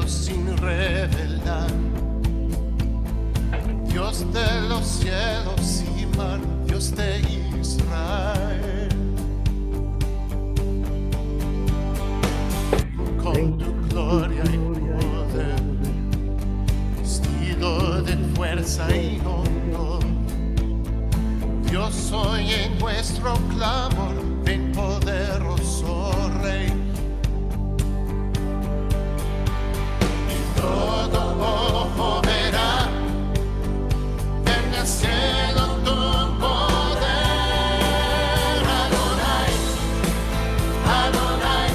cielos sin revelar. Dios de los cielos y mar, Dios de Israel. Con tu gloria y poder, vestido de fuerza y honor, Dios oye nuestro clamor, ven poderoso Rey. Y todo ojo verá en el cielo tu poder. Adonai, Adonai,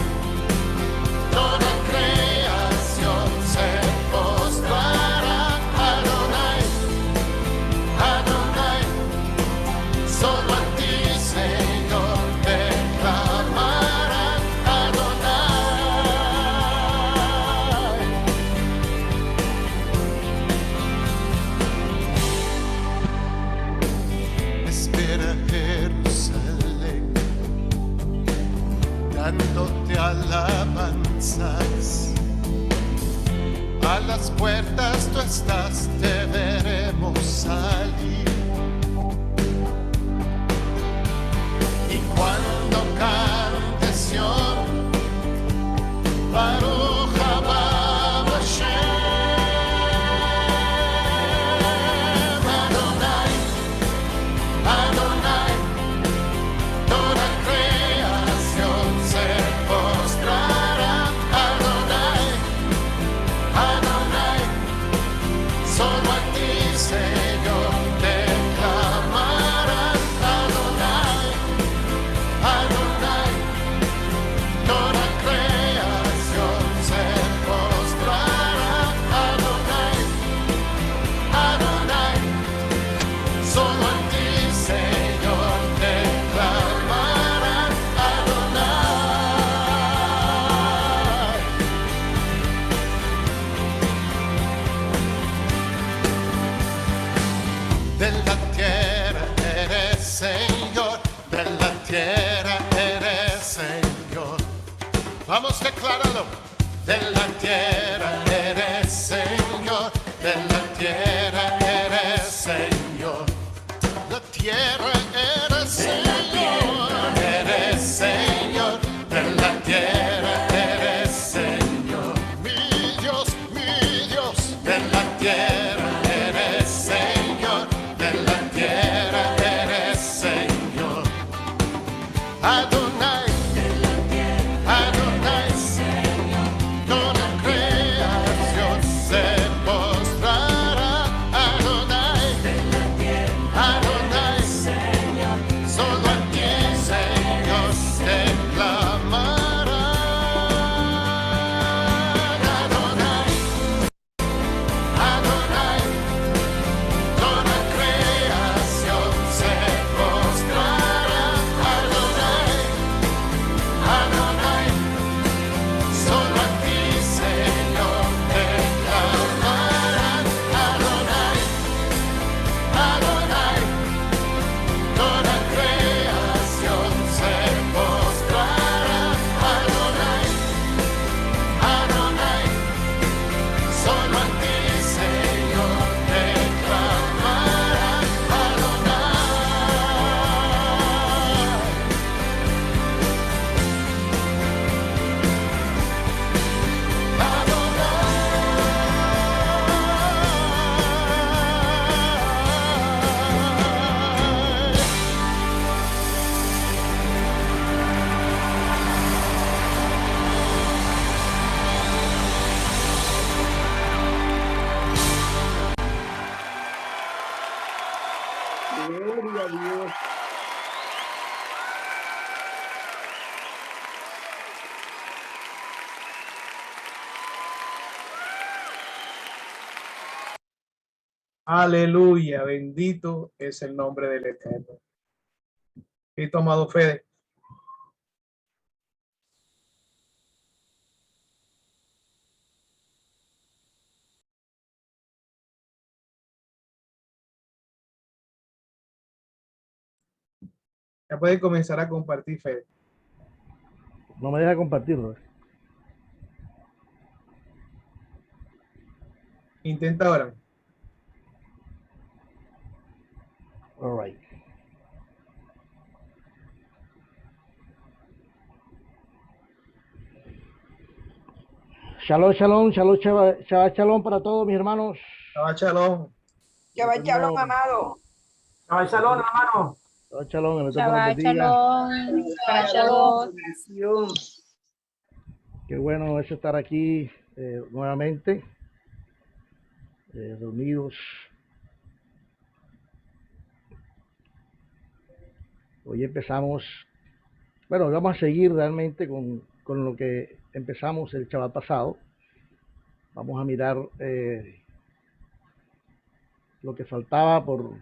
toda creación se postrará. Adonai, Adonai, solo a ti, Señor, te clamarán. Adonai. Espera Jerusalén, dándote alabanzas. A las puertas tú estás, te veremos salir. Y cuando cante Sion, Baruch haba Hashem. Adonai, Adonai, toda creación se postrará. Adonai, Adonai, solo a ti, Señor, te clamarán. Adonai, Adonai, toda creación se postrará. Adonai, Adonai, solo a ti, Señor, te clamarán. Adonai. De la tierra eres Señor, de la tierra eres Señor. Vamos, decláralo. De la tierra eres Señor, de la tierra eres Señor. La tierra eres Señor, eres Señor, de la tierra eres Señor. Mi Dios, de la tierra eres Señor, de la tierra eres Señor. Adonai, Adonai, toda creación se postrará. Adonai, Adonai, solo a ti, Señor, te clamarán. Adonai, Adonai, toda creación se postrará. Adonai, Adonai, solo a ti, Señor, te clamarán. Adonai, Adonai, toda creación se postrará. Adonai, Adonai, solo a ti, Señor, te clamarán. Adonai. Gloria a Dios. Aleluya, bendito es el nombre del Eterno. He tomado fe. Ya pueden comenzar a compartir fe. No me deja compartirlo. Intenta ahora. All right. Shalom, shalom, shalom, Shabbat shalom para todos mis hermanos. Shabbat shalom. Shabbat shalom, amado. Shabbat shalom, hermano. Shabbat shalom, el Eterno nos Shabbat bendiga. shalom. Shabbat Shalom. bendición. Qué bueno es estar aquí nuevamente, reunidos. Hoy empezamos, bueno, vamos a seguir realmente con lo que empezamos el Shabbat pasado. Vamos a mirar lo que faltaba por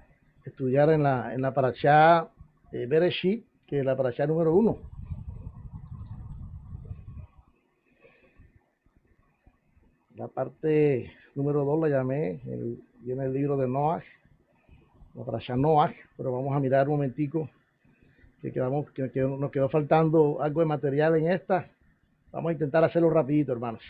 estudiar en la parashá Bereshit, que es la parashá número 1. La parte número 2 la llamé en el libro de Noach, la parashá Noach, pero vamos a mirar un momentico que nos quedó faltando algo de material en esta. Vamos a intentar hacerlo rapidito, hermanos.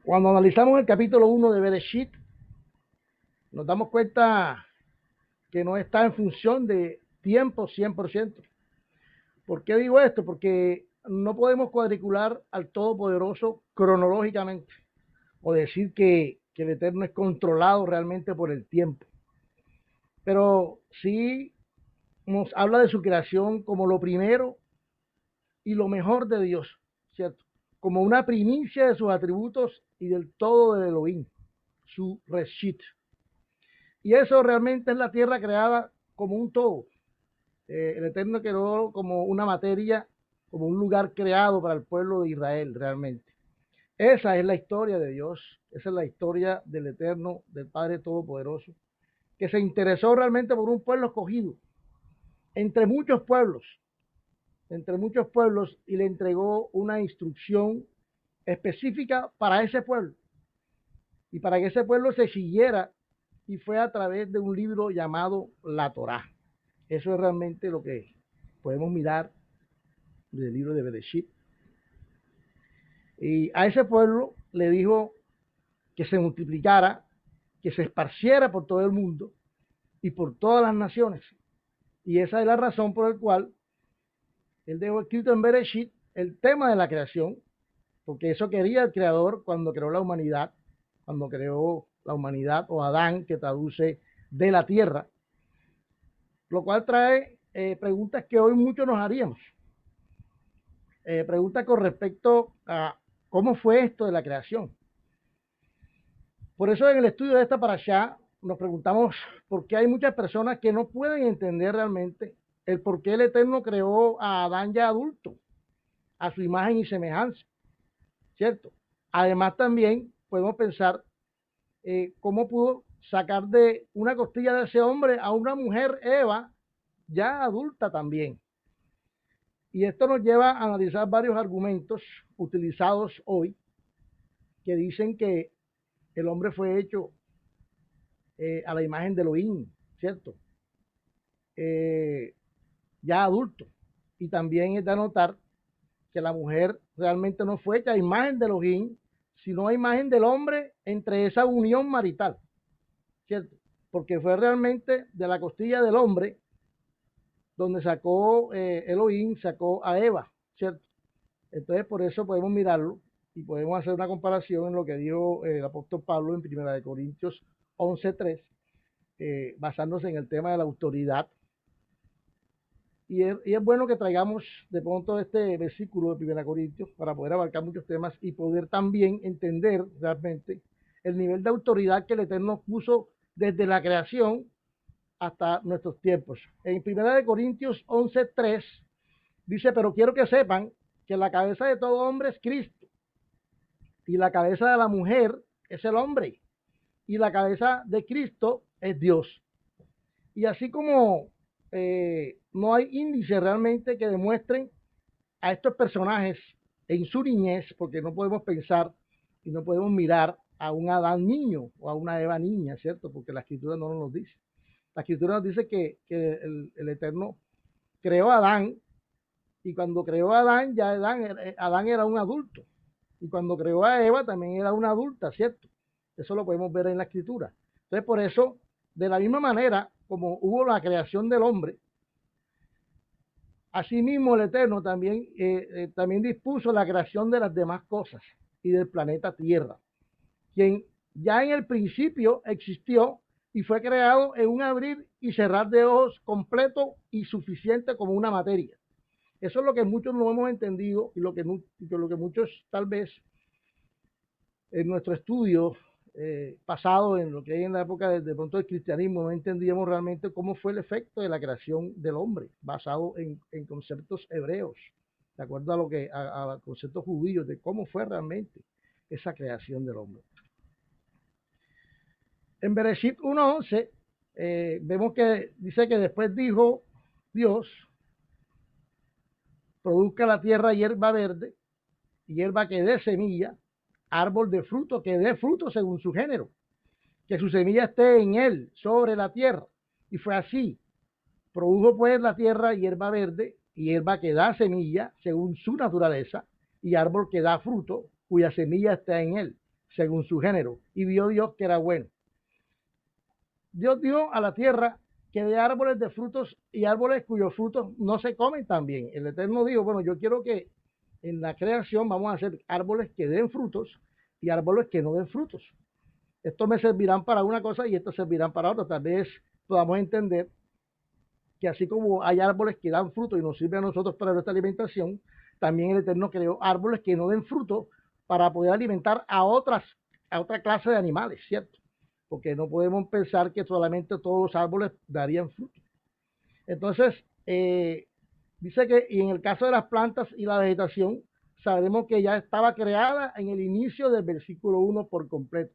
Cuando analizamos el capítulo 1 de Bereshit, nos damos cuenta que no está en función de tiempo 100%. ¿Por qué digo esto? Porque no podemos cuadricular al Todopoderoso cronológicamente o decir que el Eterno es controlado realmente por el tiempo. Pero sí nos habla de su creación como lo primero y lo mejor de Dios, ¿cierto? Como una primicia de sus atributos y del todo de Elohim, su Reshit. Y eso realmente es la tierra creada como un todo. El Eterno quedó como una materia, como un lugar creado para el pueblo de Israel realmente. Esa es la historia de Dios, esa es la historia del Eterno, del Padre Todopoderoso, que se interesó realmente por un pueblo escogido, entre muchos pueblos, y le entregó una instrucción específica para ese pueblo, y para que ese pueblo se siguiera, y fue a través de un libro llamado la Torá. Eso es realmente lo que podemos mirar del libro de Bereshit. Y a ese pueblo le dijo que se multiplicara, que se esparciera por todo el mundo y por todas las naciones. Y esa es la razón por la cual él dejó escrito en Bereshit el tema de la creación, porque eso quería el Creador cuando creó la humanidad, o Adán, que traduce de la tierra, lo cual trae preguntas que hoy muchos nos haríamos. Preguntas con respecto a cómo fue esto de la creación. Por eso en el estudio de esta parashá nos preguntamos por qué hay muchas personas que no pueden entender realmente el por qué el Eterno creó a Adán ya adulto, a su imagen y semejanza, ¿cierto? Además también podemos pensar cómo pudo sacar de una costilla de ese hombre a una mujer, Eva, ya adulta también. Y esto nos lleva a analizar varios argumentos utilizados hoy que dicen que el hombre fue hecho a la imagen de Elohim, ¿cierto? Ya adulto. Y también es de anotar que la mujer realmente no fue hecha a imagen de Elohim, sino a imagen del hombre entre esa unión marital, ¿cierto? Porque fue realmente de la costilla del hombre donde sacó Elohim, sacó a Eva, ¿cierto? Entonces por eso podemos mirarlo y podemos hacer una comparación en lo que dijo el apóstol Pablo en 1 Corintios 11:3, basándose en el tema de la autoridad. Y es bueno que traigamos de pronto este versículo de 1 Corintios para poder abarcar muchos temas y poder también entender realmente el nivel de autoridad que el Eterno puso desde la creación hasta nuestros tiempos. En 1 Corintios 11:3 dice: pero quiero que sepan que la cabeza de todo hombre es Cristo, y la cabeza de la mujer es el hombre, y la cabeza de Cristo es Dios. Y así como no hay índice realmente que demuestren a estos personajes en su niñez, porque no podemos pensar y no podemos mirar a un Adán niño o a una Eva niña, ¿cierto? Porque la Escritura no nos dice. La Escritura nos dice que el Eterno creó a Adán Y cuando creó a Adán, ya Adán era un adulto. Y cuando creó a Eva también era una adulta, ¿cierto? Eso lo podemos ver en la escritura. Entonces, por eso, de la misma manera como hubo la creación del hombre, asimismo el Eterno también dispuso la creación de las demás cosas y del planeta Tierra, quien ya en el principio existió y fue creado en un abrir y cerrar de ojos completo y suficiente como una materia. Eso es lo que muchos no hemos entendido y lo que muchos tal vez en nuestro estudio pasado, en lo que hay en la época de pronto del cristianismo, no entendíamos realmente cómo fue el efecto de la creación del hombre, basado en conceptos hebreos, de acuerdo a conceptos judíos, de cómo fue realmente esa creación del hombre. En Bereshit 1:11 vemos que dice que después dijo Dios, produzca la tierra hierba verde, hierba que dé semilla, árbol de fruto que dé fruto según su género, que su semilla esté en él, sobre la tierra. Y fue así. Produjo pues la tierra hierba verde, hierba que da semilla según su naturaleza, y árbol que da fruto, cuya semilla está en él, según su género. Y vio Dios que era bueno. Dios dio a la tierra que dé árboles de frutos y árboles cuyos frutos no se comen también. El Eterno dijo, bueno, yo quiero que en la creación vamos a hacer árboles que den frutos y árboles que no den frutos. Estos me servirán para una cosa y estos servirán para otra. Tal vez podamos entender que así como hay árboles que dan fruto y nos sirven a nosotros para nuestra alimentación, también el Eterno creó árboles que no den fruto para poder alimentar a otra clase de animales, ¿cierto? Porque no podemos pensar que solamente todos los árboles darían fruto. Entonces, dice que y en el caso de las plantas y la vegetación, sabremos que ya estaba creada en el inicio del versículo 1 por completo.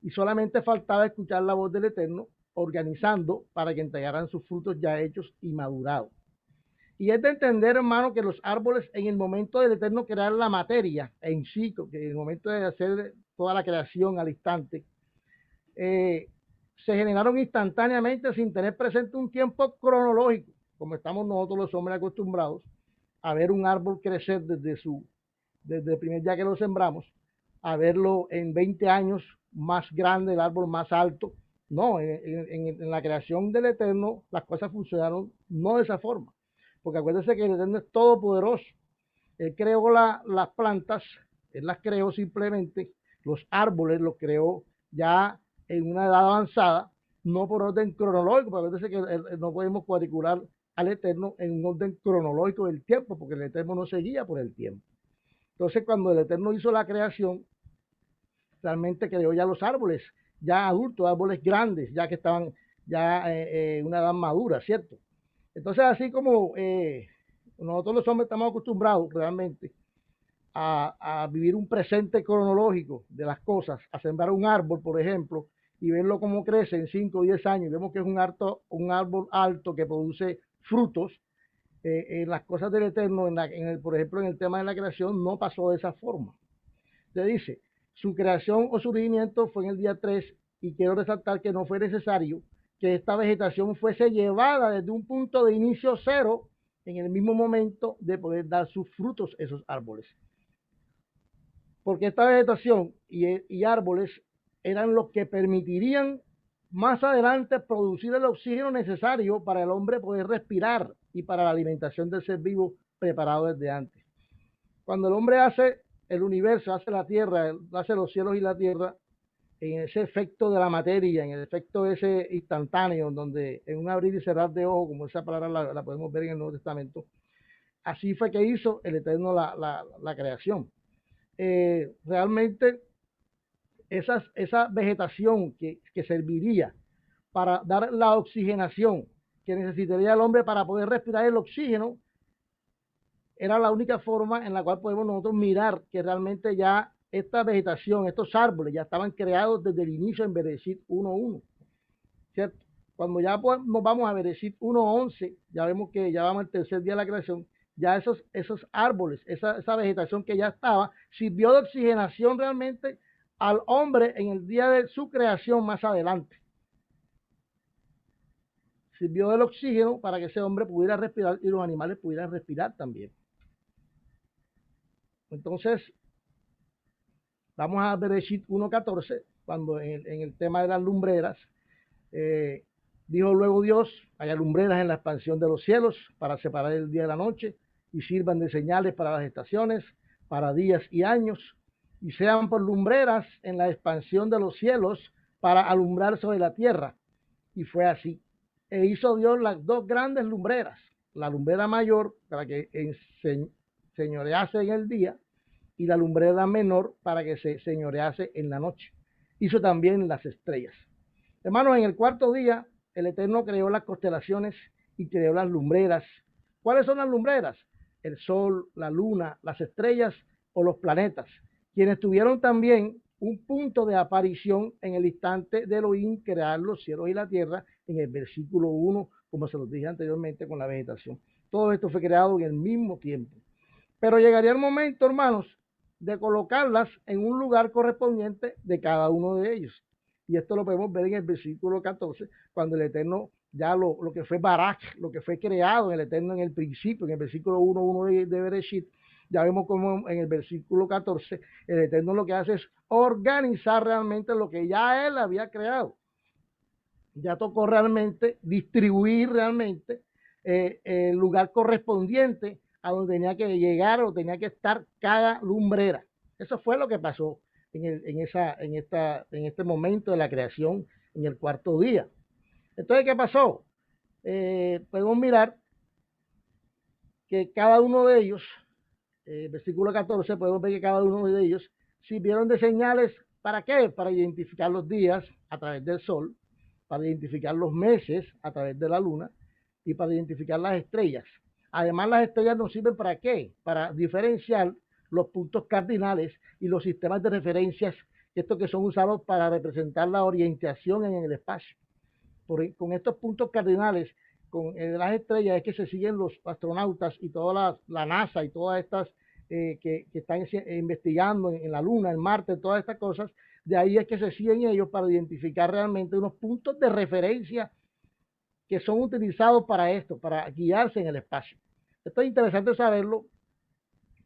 Y solamente faltaba escuchar la voz del Eterno organizando para que entregaran sus frutos ya hechos y madurados. Y es de entender, hermano, que los árboles en el momento del Eterno crear la materia en sí, que en el momento de hacer toda la creación al instante, se generaron instantáneamente sin tener presente un tiempo cronológico, como estamos nosotros los hombres acostumbrados a ver un árbol crecer desde el primer día que lo sembramos, a verlo en 20 años más grande, el árbol más alto. No, en la creación del Eterno las cosas funcionaron no de esa forma, porque acuérdense que el Eterno es todopoderoso. Él creó las plantas, él las creó simplemente, los árboles los creó ya en una edad avanzada, no por orden cronológico, porque acuérdense que no podemos cuadricular al Eterno en un orden cronológico del tiempo, porque el Eterno no se guía por el tiempo. Entonces, cuando el Eterno hizo la creación, realmente creó ya los árboles, ya adultos, árboles grandes, ya que estaban ya en una edad madura, ¿cierto? Entonces, así como nosotros los hombres estamos acostumbrados realmente a vivir un presente cronológico de las cosas, a sembrar un árbol, por ejemplo, y verlo cómo crece en 5 o 10 años, vemos que es un árbol alto que produce frutos. En las cosas del Eterno, por ejemplo, en el tema de la creación, no pasó de esa forma. Se dice, su creación o surgimiento fue en el día 3 y quiero resaltar que no fue necesario que esta vegetación fuese llevada desde un punto de inicio cero en el mismo momento de poder dar sus frutos esos árboles. Porque esta vegetación y árboles eran los que permitirían más adelante producir el oxígeno necesario para el hombre poder respirar y para la alimentación del ser vivo preparado desde antes. Cuando el hombre hace el universo, hace la tierra, hace los cielos y la tierra, en ese efecto de la materia, en el efecto ese instantáneo, donde en un abrir y cerrar de ojos, como esa palabra la podemos ver en el Nuevo Testamento, así fue que hizo el Eterno la creación. Realmente esa vegetación que serviría para dar la oxigenación que necesitaría el hombre para poder respirar el oxígeno, era la única forma en la cual podemos nosotros mirar que realmente ya esta vegetación, estos árboles ya estaban creados desde el inicio en Bereshit 1:1, ¿cierto? Cuando ya nos vamos a Bereshit 1:11, ya vemos que ya vamos al tercer día de la creación, ya esos árboles, esa vegetación que ya estaba, sirvió de oxigenación realmente al hombre en el día de su creación más adelante. sirvió del oxígeno para que ese hombre pudiera respirar y los animales pudieran respirar también. Entonces, vamos a Bereshit 1:14, cuando en el tema de las lumbreras, dijo luego Dios, haya lumbreras en la expansión de los cielos para separar el día de la noche y sirvan de señales para las estaciones, para días y años, y sean por lumbreras en la expansión de los cielos para alumbrar sobre la tierra. Y fue así. E hizo Dios las dos grandes lumbreras, la lumbrera mayor para que señorease en el día y la lumbrera menor para que se señorease en la noche. Hizo también las estrellas. Hermanos, en el cuarto día, el Eterno creó las constelaciones y creó las lumbreras. ¿Cuáles son las lumbreras? El sol, la luna, las estrellas o los planetas, quienes tuvieron también un punto de aparición en el instante de Elohim crear los cielos y la tierra, en el versículo 1, como se los dije anteriormente con la vegetación. Todo esto fue creado en el mismo tiempo. Pero llegaría el momento, hermanos, de colocarlas en un lugar correspondiente de cada uno de ellos. Y esto lo podemos ver en el versículo 14, cuando el Eterno ya lo que fue Barak, lo que fue creado en el Eterno en el principio, en el versículo 1:1 de Bereshit, ya vemos como en el versículo 14, el Eterno lo que hace es organizar realmente lo que ya Él había creado. Ya tocó realmente distribuir realmente el lugar correspondiente a donde tenía que llegar o tenía que estar cada lumbrera. Eso fue lo que pasó en este momento de la creación en el cuarto día. Entonces, ¿qué pasó? Podemos mirar que cada uno de ellos, versículo 14, podemos ver que cada uno de ellos sirvieron de señales. ¿Para qué? Para identificar los días a través del sol, para identificar los meses a través de la luna y para identificar las estrellas. Además, las estrellas nos sirven ¿para qué? Para diferenciar los puntos cardinales y los sistemas de referencias, estos que son usados para representar la orientación en el espacio. Con estos puntos cardinales, con las estrellas, es que se siguen los astronautas y toda la NASA y todas estas que están investigando en la Luna, en Marte, todas estas cosas. De ahí es que se siguen ellos para identificar realmente unos puntos de referencia que son utilizados para esto, para guiarse en el espacio. Esto es interesante saberlo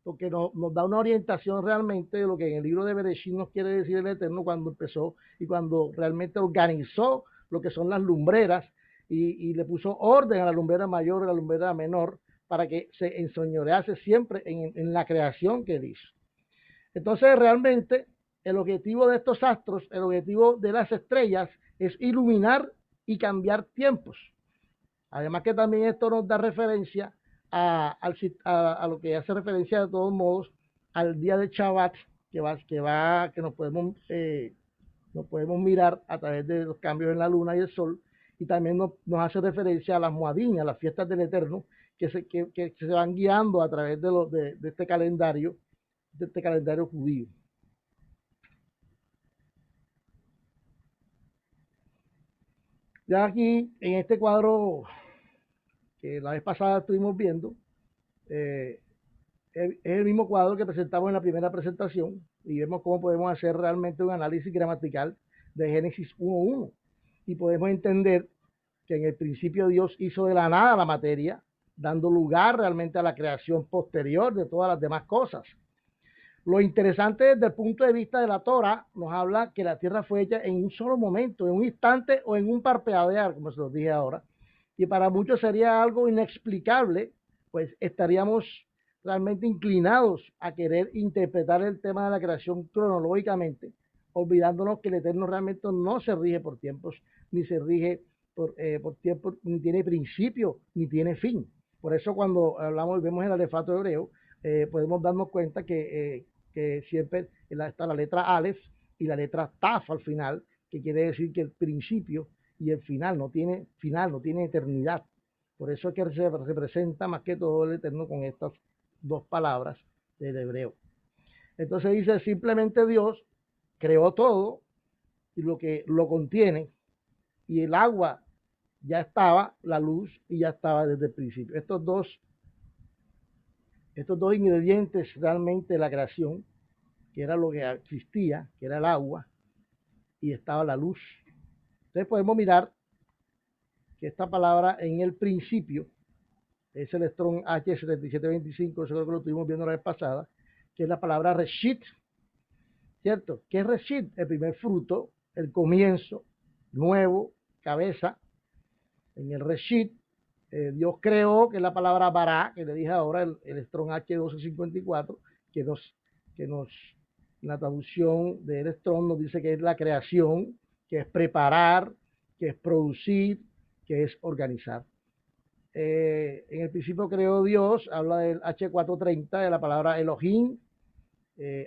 porque nos da una orientación realmente de lo que en el libro de Bereshit nos quiere decir el Eterno cuando empezó y cuando realmente organizó lo que son las lumbreras y le puso orden a la lumbrera mayor y a la lumbrera menor para que se enseñorease siempre en la creación que él hizo. Entonces realmente el objetivo de estos astros, el objetivo de las estrellas es iluminar y cambiar tiempos. Además que también esto nos da referencia a lo que hace referencia de todos modos al día de Shabbat que nos podemos mirar a través de los cambios en la luna y el sol, y también nos hace referencia a las Moadim, a las fiestas del Eterno que se van guiando a través de este calendario judío. Ya aquí en este cuadro que la vez pasada estuvimos viendo, es el mismo cuadro que presentamos en la primera presentación y vemos cómo podemos hacer realmente un análisis gramatical de Génesis 1:1 y podemos entender que en el principio Dios hizo de la nada la materia, dando lugar realmente a la creación posterior de todas las demás cosas. Lo interesante desde el punto de vista de la Torah nos habla que la tierra fue hecha en un solo momento, en un instante o en un parpadear, como se los dije ahora. Y para muchos sería algo inexplicable, pues estaríamos realmente inclinados a querer interpretar el tema de la creación cronológicamente, olvidándonos que el Eterno realmente no se rige por tiempos, ni se rige por tiempos, ni tiene principio, ni tiene fin. Por eso cuando hablamos, vemos el alefato hebreo, podemos darnos cuenta que siempre está la letra Aleph y la letra Taf al final, que quiere decir que el principio y el final no tiene eternidad. Por eso es que se representa más que todo el Eterno con estas dos palabras del hebreo. Entonces dice, simplemente Dios creó todo y lo que lo contiene, y el agua ya estaba, la luz, y ya estaba desde el principio. Estos dos ingredientes realmente de la creación, que era lo que existía, que era el agua, y estaba la luz. Entonces podemos mirar que esta palabra en el principio es el Strong H7725, eso creo que lo estuvimos viendo la vez pasada, que es la palabra Reshit, ¿cierto? ¿Qué es Reshit? El primer fruto, el comienzo, nuevo, cabeza. En el Reshit, Dios creó, que es la palabra Bará, que le dije ahora, el Strong H1254, que en la traducción del Strong nos dice que es la creación, que es preparar, que es producir, que es organizar. En el principio creó Dios, habla del H430, de la palabra Elohim,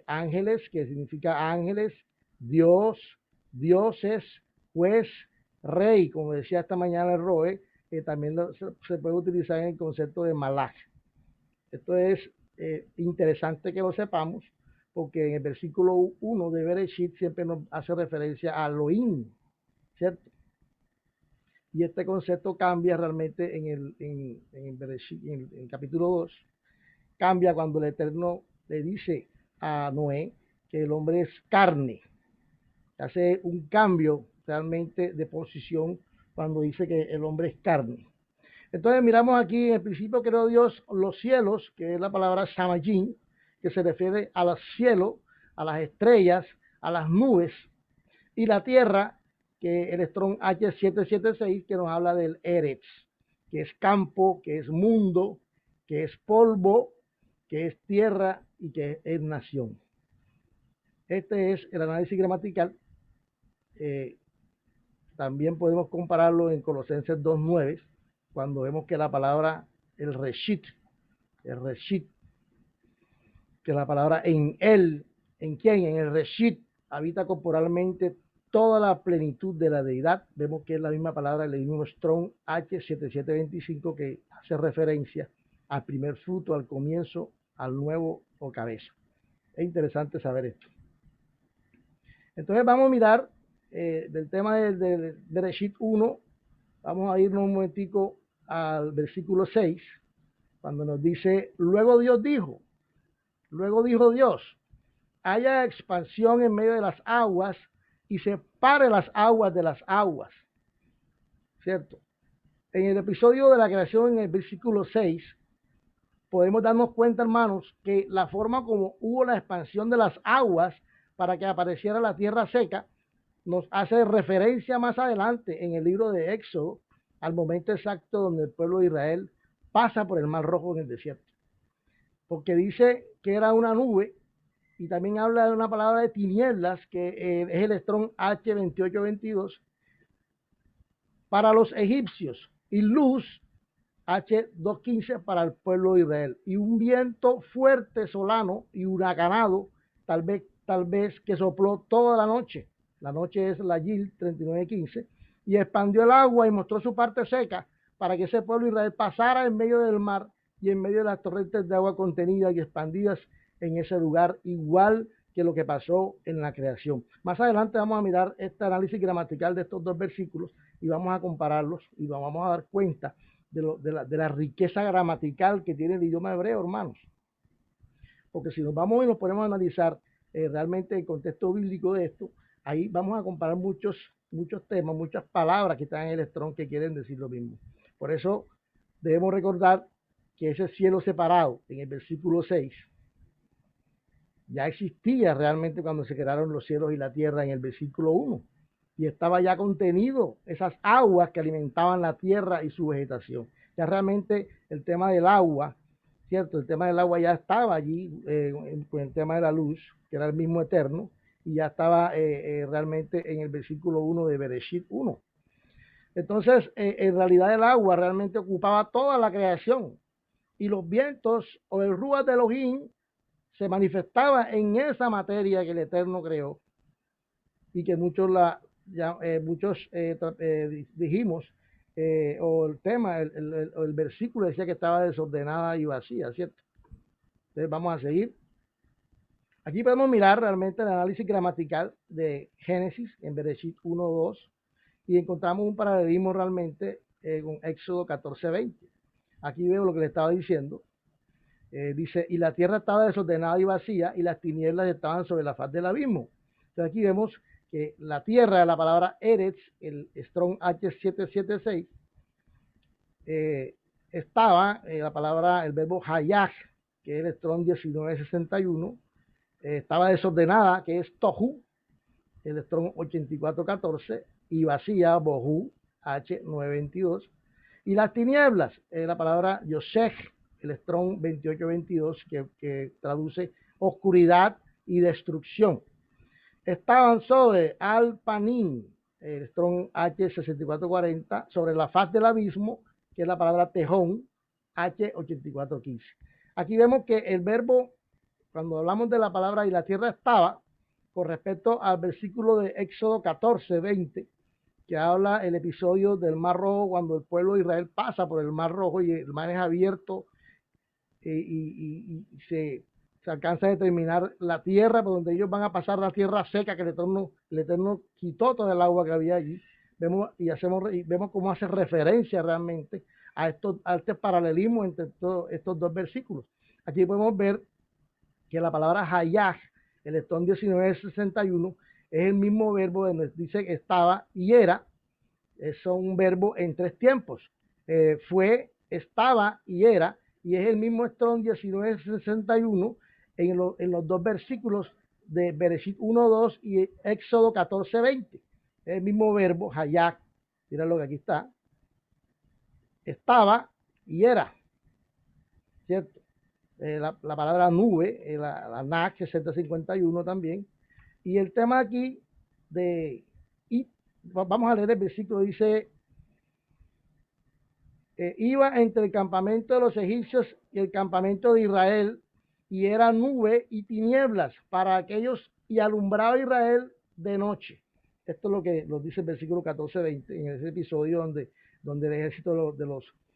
ángeles, que significa ángeles, Dios, dioses, juez, rey, como decía esta mañana el Roe, que también se puede utilizar en el concepto de malach. Esto es interesante que lo sepamos, porque en el versículo 1 de Bereshit siempre nos hace referencia a Elohim, ¿cierto? Y este concepto cambia realmente en el capítulo 2, cambia cuando el Eterno le dice a Noé que el hombre es carne, hace un cambio realmente de posición cuando dice que el hombre es carne. Entonces miramos aquí, en el principio creó Dios los cielos, que es la palabra Shamayim, que se refiere a los cielos, a las estrellas, a las nubes, y la tierra, que el Strong H776, que nos habla del Eretz, que es campo, que es mundo, que es polvo, que es tierra y que es nación. Este es el análisis gramatical. También podemos compararlo en Colosenses 2.9, cuando vemos que la palabra, el Reshit, que la palabra en él, ¿en quién? En el Reshit, habita corporalmente toda la plenitud de la deidad. Vemos que es la misma palabra, el mismo Strong H7725, que hace referencia al primer fruto, al comienzo, al nuevo o cabeza. Es interesante saber esto. Entonces vamos a mirar del tema del Bereshit 1, vamos a irnos un momentico al versículo 6, cuando nos dice, luego Dios dijo Dios, haya expansión en medio de las aguas y separe las aguas de las aguas, ¿cierto? En el episodio de la creación, en el versículo 6, podemos darnos cuenta, hermanos, que la forma como hubo la expansión de las aguas para que apareciera la tierra seca, nos hace referencia más adelante en el libro de Éxodo, al momento exacto donde el pueblo de Israel pasa por el Mar Rojo en el desierto. Porque dice que era una nube, y también habla de una palabra de tinieblas, que es el Strong H2822, para los egipcios, y luz, H215, para el pueblo de Israel, y un viento fuerte solano y huracanado, tal vez que sopló toda la noche es la Yil 3915, y expandió el agua y mostró su parte seca, para que ese pueblo de Israel pasara en medio del mar y en medio de las torrentes de agua contenidas y expandidas en ese lugar, igual que lo que pasó en la creación. Más adelante vamos a mirar este análisis gramatical de estos dos versículos y vamos a compararlos y vamos a dar cuenta de la riqueza gramatical que tiene el idioma hebreo, hermanos. Porque si nos vamos y nos ponemos a analizar realmente el contexto bíblico de esto, ahí vamos a comparar muchos temas, muchas palabras que están en el Strong que quieren decir lo mismo. Por eso debemos recordar que ese cielo separado en el versículo 6 ya existía realmente cuando se crearon los cielos y la tierra en el versículo 1, y estaba ya contenido esas aguas que alimentaban la tierra y su vegetación. Ya realmente el tema del agua, ¿cierto? El tema del agua ya estaba allí con el tema de la luz, que era el mismo eterno, y ya estaba realmente en el versículo 1 de Bereshit 1. Entonces, en realidad el agua realmente ocupaba toda la creación, y los vientos o el Ruach de Elohim se manifestaba en esa materia que el Eterno creó, y que muchos dijimos, o el tema, el versículo decía que estaba desordenada y vacía, ¿cierto? Entonces vamos a seguir. Aquí podemos mirar realmente el análisis gramatical de Génesis en Bereshit 1:2, y encontramos un paralelismo realmente con Éxodo 14:20. Aquí veo lo que le estaba diciendo. Dice, y la tierra estaba desordenada y vacía, y las tinieblas estaban sobre la faz del abismo. Entonces aquí vemos que la tierra, la palabra Eretz, el Strong H776, estaba la palabra, el verbo hayaj, que es el Strong 1961, estaba desordenada, que es tohu, el Strong 8414, y vacía, bohu, H922, y las tinieblas, la palabra yosej, el Strong 2822, que traduce oscuridad y destrucción. Estaban sobre Al-Panin, el Strong H6440, sobre la faz del abismo, que es la palabra tejón, H8415. Aquí vemos que el verbo, cuando hablamos de la palabra y la tierra estaba, con respecto al versículo de Éxodo 14:20, que habla el episodio del Mar Rojo, cuando el pueblo de Israel pasa por el Mar Rojo y el mar es abierto y se alcanza a determinar la tierra por donde ellos van a pasar, la tierra seca que el Eterno quitó todo el agua que había allí. Vemos vemos cómo hace referencia realmente a este paralelismo entre estos dos versículos. Aquí podemos ver que la palabra hayaj, el Strong 1961, es el mismo verbo donde dice que estaba y era. Son un verbo en tres tiempos. Fue, estaba y era, y es el mismo Strong 1961 en los dos versículos de Bereshit 1:2 y Éxodo 14:20. Es el mismo verbo, hayaj, mira lo que aquí está, estaba y era, ¿cierto? La palabra nube, la NAC 6051 también. Y el tema aquí vamos a leer el versículo, dice, iba entre el campamento de los egipcios y el campamento de Israel, y era nube y tinieblas para aquellos, y alumbraba a Israel de noche. Esto es lo que nos dice el versículo 14:20, en ese episodio donde el ejército de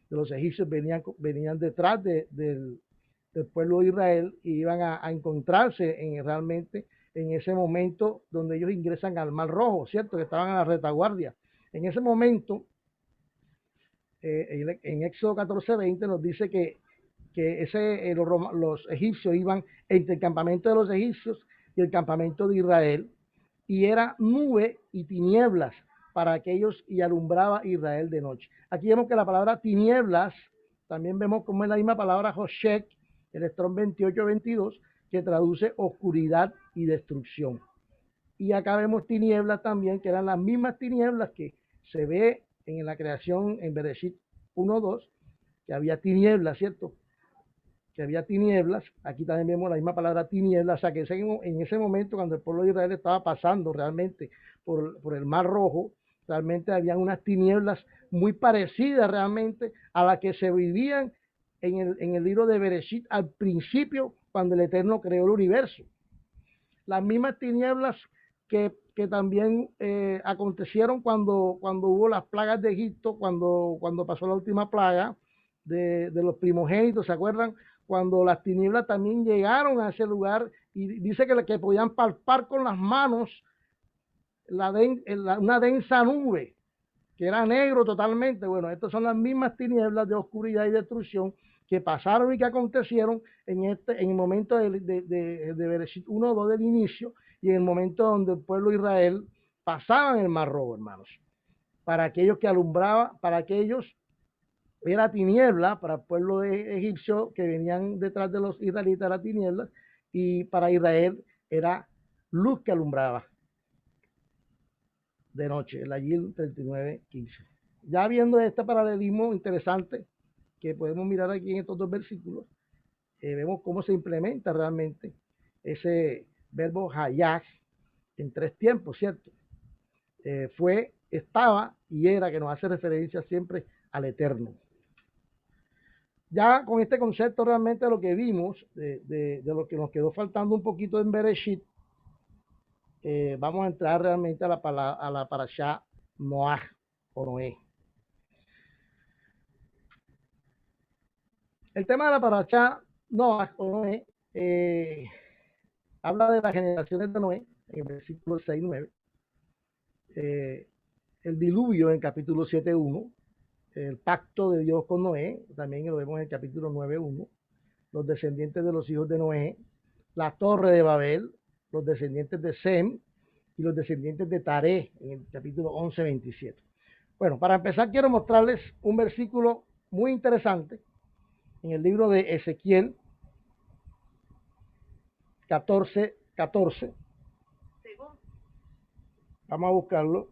los egipcios venían detrás del pueblo de Israel y iban a encontrarse realmente en ese momento donde ellos ingresan al Mar Rojo, ¿cierto? Que estaban a la retaguardia. En ese momento, en Éxodo 14:20 nos dice que los egipcios iban entre el campamento de los egipcios y el campamento de Israel, y era nube y tinieblas para aquellos, y alumbraba Israel de noche. Aquí vemos que la palabra tinieblas, también vemos como es la misma palabra Hoshek, el Strong 28:22, que traduce oscuridad y destrucción. Y acá vemos tinieblas también, que eran las mismas tinieblas que se ve en la creación en Bereshit 1:2, que había tinieblas, ¿cierto? Que había tinieblas. Aquí también vemos la misma palabra tinieblas, o sea que en ese momento, cuando el pueblo de Israel estaba pasando realmente por el Mar Rojo, realmente habían unas tinieblas muy parecidas realmente a las que se vivían en el libro de Bereshit al principio, cuando el Eterno creó el universo. Las mismas tinieblas que también acontecieron cuando hubo las plagas de Egipto, cuando pasó la última plaga de los primogénitos, ¿se acuerdan? Cuando las tinieblas también llegaron a ese lugar, y dice que podían palpar con las manos una densa nube, que era negro totalmente. Bueno, estas son las mismas tinieblas de oscuridad y destrucción que pasaron y que acontecieron en el momento de Bereshit 1:2 del inicio, y en el momento donde el pueblo de Israel pasaba en el Mar Rojo, hermanos. Para aquellos que alumbraba, para aquellos era tiniebla, para el pueblo de egipcio que venían detrás de los israelitas era tiniebla, y para Israel era luz que alumbraba de noche, el Agil 39:15. Ya viendo este paralelismo interesante que podemos mirar aquí en estos dos versículos, vemos cómo se implementa realmente ese verbo hayaj en tres tiempos, ¿cierto? Fue, estaba y era, que nos hace referencia siempre al Eterno. Ya con este concepto realmente lo que vimos, de lo que nos quedó faltando un poquito en Bereshit, vamos a entrar realmente a la parashá Noaj o Noé. El tema de la parashá Noaj o Noé habla de las generaciones de Noé en el versículo 6:9, el diluvio en el capítulo 7:1, el pacto de Dios con Noé, también lo vemos en el capítulo 9:1, los descendientes de los hijos de Noé, la torre de Babel, los descendientes de Sem y los descendientes de Taré en el capítulo 11:27. Bueno, para empezar quiero mostrarles un versículo muy interesante en el libro de Ezequiel 14:14. Vamos a buscarlo.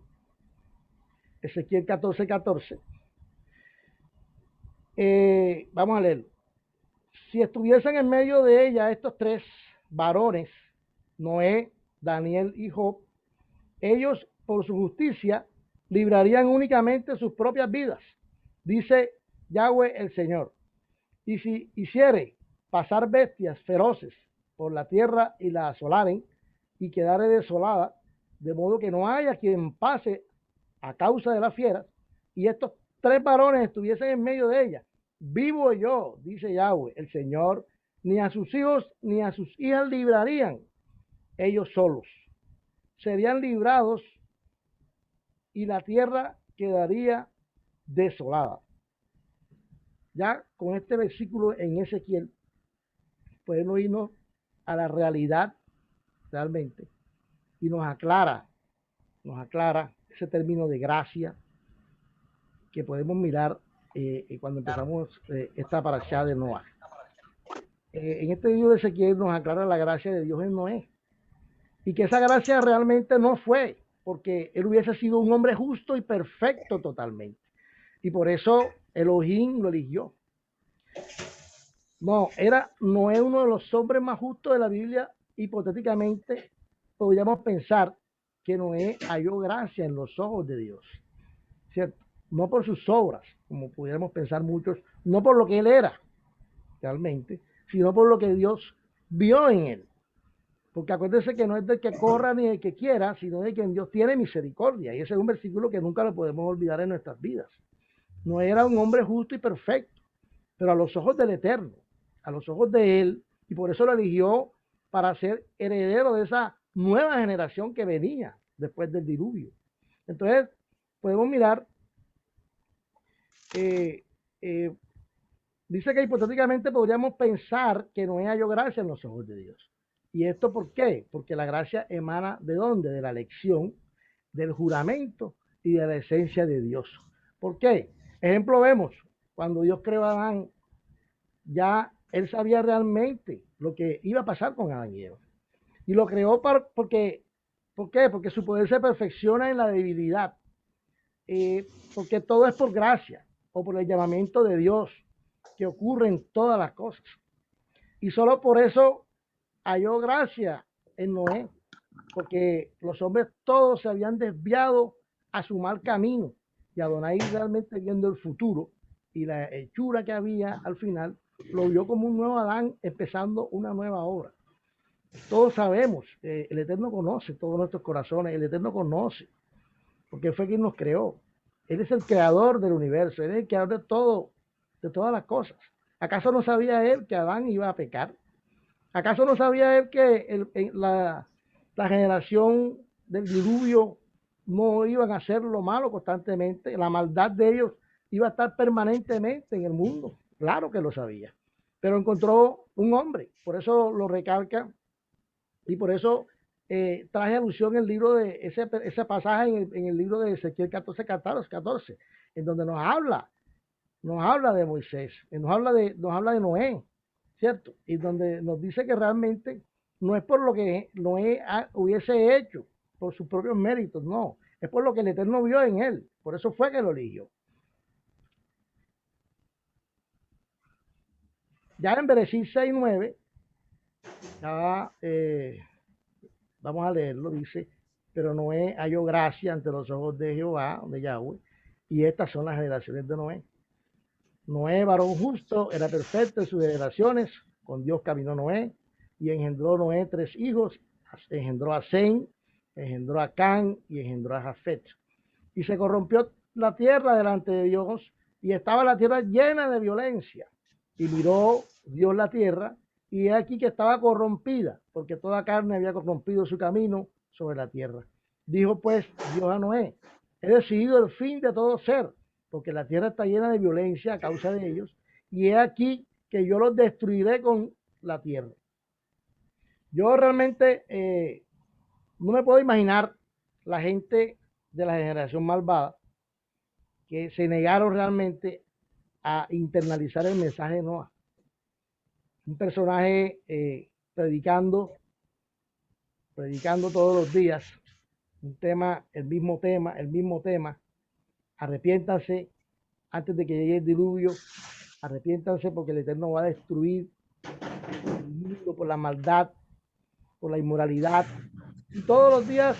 Ezequiel 14:14. Vamos a leerlo. Si estuviesen en medio de ella estos tres varones, Noé, Daniel y Job, ellos por su justicia librarían únicamente sus propias vidas, dice Yahweh el Señor. Y si hiciere pasar bestias feroces por la tierra y la asolaren y quedare desolada, de modo que no haya quien pase a causa de las fieras, y estos tres varones estuviesen en medio de ella, vivo yo, dice Yahweh el Señor, ni a sus hijos ni a sus hijas librarían ellos solos, serían librados y la tierra quedaría desolada. Ya con este versículo en Ezequiel podemos irnos a la realidad realmente y nos aclara ese término de gracia que podemos mirar cuando empezamos esta parashá de Noah. En este libro de Ezequiel nos aclara la gracia de Dios en Noé y que esa gracia realmente no fue porque él hubiese sido un hombre justo y perfecto totalmente, y por eso Elohim lo eligió. No es uno de los hombres más justos de la Biblia. Hipotéticamente podríamos pensar que Noé halló gracia en los ojos de Dios, ¿cierto? No por sus obras, como pudiéramos pensar muchos, no por lo que él era realmente, sino por lo que Dios vio en él. Porque acuérdense que no es del que corra ni del que quiera, sino de quien Dios tiene misericordia. Y ese es un versículo que nunca lo podemos olvidar en nuestras vidas. No era un hombre justo y perfecto, pero a los ojos del Eterno, a los ojos de él, y por eso lo eligió para ser heredero de esa nueva generación que venía después del diluvio. Entonces, podemos mirar, dice que hipotéticamente podríamos pensar que Noé halló gracia en los ojos de Dios. ¿Y esto por qué? Porque la gracia emana ¿de dónde? De la elección, del juramento y de la esencia de Dios. ¿Por qué? Ejemplo vemos, cuando Dios creó a Adán, ya él sabía realmente lo que iba a pasar con Adán y Eva. Y lo creó ¿por qué? Porque su poder se perfecciona en la debilidad. Porque todo es por gracia o por el llamamiento de Dios que ocurre en todas las cosas. Y solo por eso halló gracia en Noé, porque los hombres todos se habían desviado a su mal camino, y Adonai realmente viendo el futuro y la hechura que había al final, lo vio como un nuevo Adán empezando una nueva obra. Todos sabemos, el Eterno conoce todos nuestros corazones, el Eterno conoce, porque fue quien nos creó. Él es el creador del universo, él es el creador de todo, de todas las cosas. ¿Acaso no sabía él que Adán iba a pecar? ¿Acaso no sabía él que la generación del diluvio no iban a hacer lo malo constantemente? La maldad de ellos iba a estar permanentemente en el mundo. Claro que lo sabía. Pero encontró un hombre, por eso lo recalca, y por eso traje alusión el libro de ese pasaje en el libro de Ezequiel 14, en donde nos habla de Moisés, nos habla de Noé, ¿cierto? Y donde nos dice que realmente no es por lo que Noé hubiese hecho, por sus propios méritos, no, es por lo que el Eterno vio en él, por eso fue que lo eligió. Ya en Bereshit 6:9, ya vamos a leerlo, dice, pero Noé halló gracia ante los ojos de Jehová, de Yahweh, y estas son las generaciones de Noé. Noé, varón justo, era perfecto en sus generaciones, con Dios caminó Noé, y engendró Noé 3 hijos, engendró a Sem, engendró a Can y engendró a Jafet. Y se corrompió la tierra delante de Dios, y estaba la tierra llena de violencia. Y miró Dios la tierra, y he aquí que estaba corrompida, porque toda carne había corrompido su camino sobre la tierra. Dijo pues Dios a Noé, he decidido el fin de todo ser, porque la tierra está llena de violencia a causa de ellos, y he aquí que yo los destruiré con la tierra. Yo realmente no me puedo imaginar la gente de la generación malvada que se negaron realmente a internalizar el mensaje de Noah. Un personaje predicando todos los días, un tema, el mismo tema, arrepiéntanse antes de que llegue el diluvio, arrepiéntanse porque el Eterno va a destruir el mundo por la maldad, por la inmoralidad, y todos los días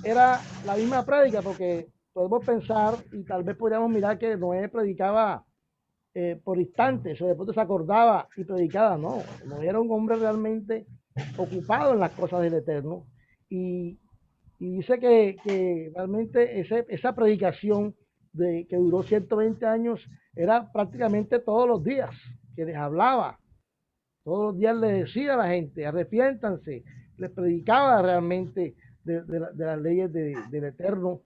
era la misma prédica, porque podemos pensar y tal vez podríamos mirar que Noé predicaba por instantes, o después se acordaba y predicaba. No era un hombre realmente ocupado en las cosas del Eterno, y dice que realmente esa predicación que duró 120 años era prácticamente todos los días, que les hablaba, todos los días les decía a la gente, arrepiéntanse, les predicaba realmente de las leyes del Eterno,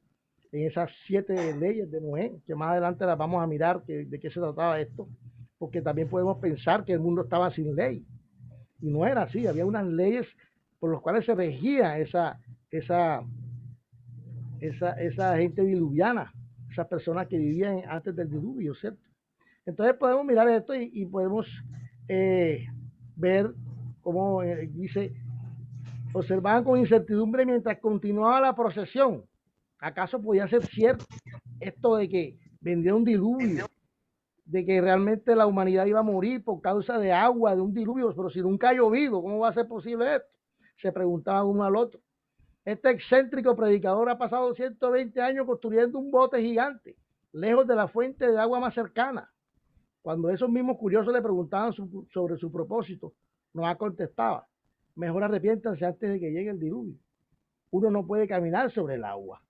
en esas 7 leyes de Noé, que más adelante las vamos a mirar de qué se trataba esto, porque también podemos pensar que el mundo estaba sin ley, y no era así, había unas leyes por las cuales se regía esa gente diluviana, esas personas que vivían antes del diluvio, ¿cierto? Entonces podemos mirar esto y podemos ver cómo dice, observaban con incertidumbre mientras continuaba la procesión. ¿Acaso podía ser cierto esto de que vendría un diluvio, de que realmente la humanidad iba a morir por causa de agua, de un diluvio? Pero si nunca ha llovido, ¿cómo va a ser posible esto? Se preguntaban uno al otro. Este excéntrico predicador ha pasado 120 años construyendo un bote gigante, lejos de la fuente de agua más cercana. Cuando esos mismos curiosos le preguntaban sobre su propósito, Noah contestaba: mejor arrepiéntanse antes de que llegue el diluvio. Uno no puede caminar sobre el agua.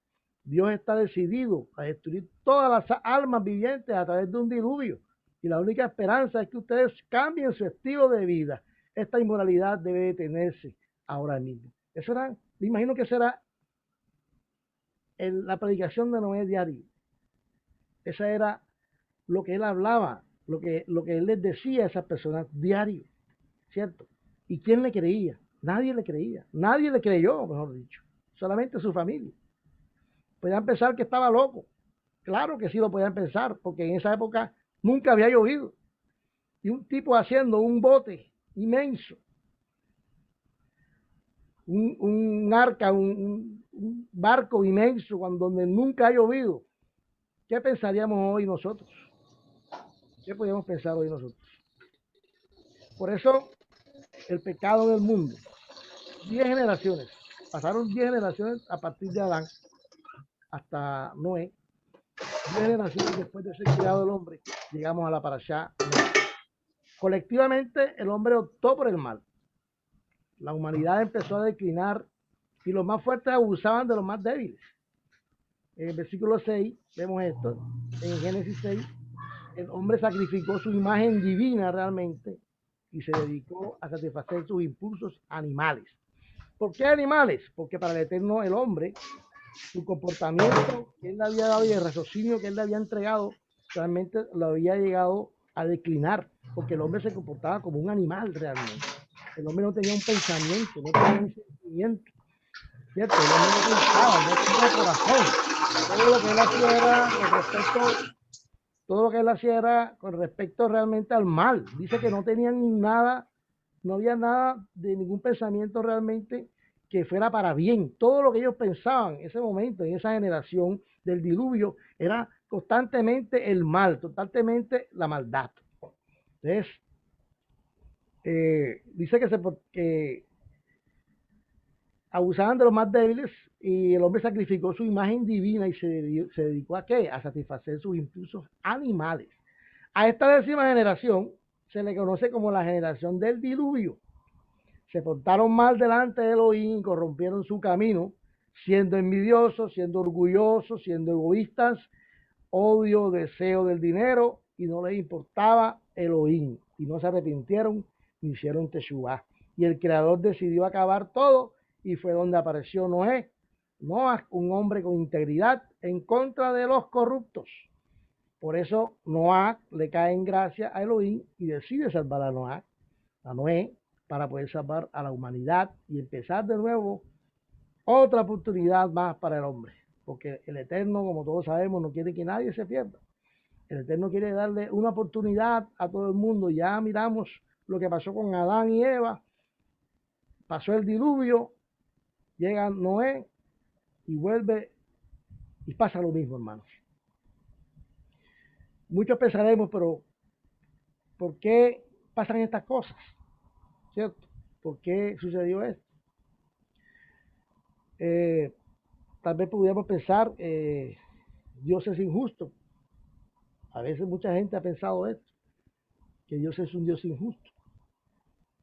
Dios está decidido a destruir todas las almas vivientes a través de un diluvio, y la única esperanza es que ustedes cambien su estilo de vida. Esta inmoralidad debe detenerse ahora mismo. Eso era, me imagino que será la predicación de Noé diario. Esa era lo que él hablaba, lo que él les decía a esas personas diario, ¿cierto? ¿Y quién le creía? Nadie le creía, nadie le creyó, mejor dicho, solamente su familia. Podían pensar que estaba loco, claro que sí lo podían pensar, porque en esa época nunca había llovido, y un tipo haciendo un bote inmenso, un arca, un barco inmenso donde nunca ha llovido. ¿Qué pensaríamos hoy nosotros? ¿Qué podríamos pensar hoy nosotros? Por eso el pecado en el mundo, 10 generaciones, pasaron 10 generaciones a partir de Adán hasta Noé, 10 generaciones después de ser creado el hombre, llegamos a la parashá Noé. Colectivamente el hombre optó por el mal, la humanidad empezó a declinar y los más fuertes abusaban de los más débiles. En el versículo 6 vemos esto, en Génesis 6, el hombre sacrificó su imagen divina realmente y se dedicó a satisfacer sus impulsos animales. ¿Por qué animales? Porque para el Eterno el hombre, su comportamiento que él le había dado y el raciocinio que él le había entregado, realmente lo había llegado a declinar, porque el hombre se comportaba como un animal realmente. El hombre no tenía un pensamiento, no tenía un sentimiento, ¿cierto? El hombre no pensaba, no tenía corazón. Todo lo que él hacía era con respecto realmente al mal. Dice que no tenían nada, no había nada de ningún pensamiento realmente que fuera para bien. Todo lo que ellos pensaban en ese momento, en esa generación del diluvio, era constantemente el mal, constantemente la maldad. Entonces, dice que abusaban de los más débiles y el hombre sacrificó su imagen divina y se dedicó ¿a qué? A satisfacer sus impulsos animales. A esta 10ª generación se le conoce como la generación del diluvio. Se portaron mal delante de Elohim y corrompieron su camino, siendo envidiosos, siendo orgullosos, siendo egoístas, odio, deseo del dinero, y no les importaba Elohim, y no se arrepintieron ni hicieron teshuvá. Y el Creador decidió acabar todo, y fue donde apareció Noé, un hombre con integridad en contra de los corruptos. Por eso Noé le cae en gracia a Elohim y decide salvar a Noé, para poder salvar a la humanidad y empezar de nuevo otra oportunidad más para el hombre, porque el Eterno, como todos sabemos, no quiere que nadie se pierda. El Eterno quiere darle una oportunidad a todo el mundo. Ya miramos lo que pasó con Adán y Eva. Pasó el diluvio, llega Noé y vuelve y pasa lo mismo, hermanos. Muchos pensaremos, pero ¿por qué pasan estas cosas? ¿Cierto? ¿Por qué sucedió esto? Tal vez pudiéramos pensar, Dios es injusto. A veces mucha gente ha pensado esto, que Dios es un Dios injusto,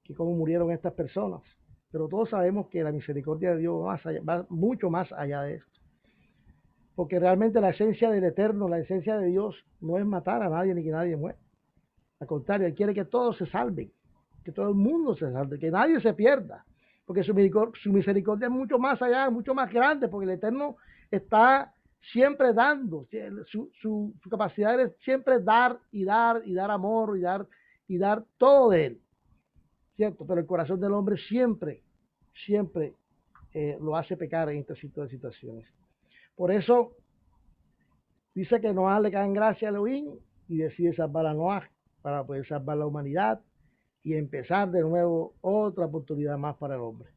que cómo murieron estas personas. Pero todos sabemos que la misericordia de Dios va mucho más allá de esto. Porque realmente la esencia del Eterno, la esencia de Dios, no es matar a nadie ni que nadie muera. Al contrario, Él quiere que todos se salven, que todo el mundo se salve, que nadie se pierda. Porque su misericordia es mucho más allá, mucho más grande, porque el Eterno está siempre dando. Su capacidad es siempre dar y dar y dar amor y dar todo de Él. ¿Cierto? Pero el corazón del hombre siempre lo hace pecar en este tipo de situaciones. Por eso dice que Noah le cae en gracia a Elohim y decide salvar a Noah para poder salvar la humanidad y empezar de nuevo otra oportunidad más para el hombre.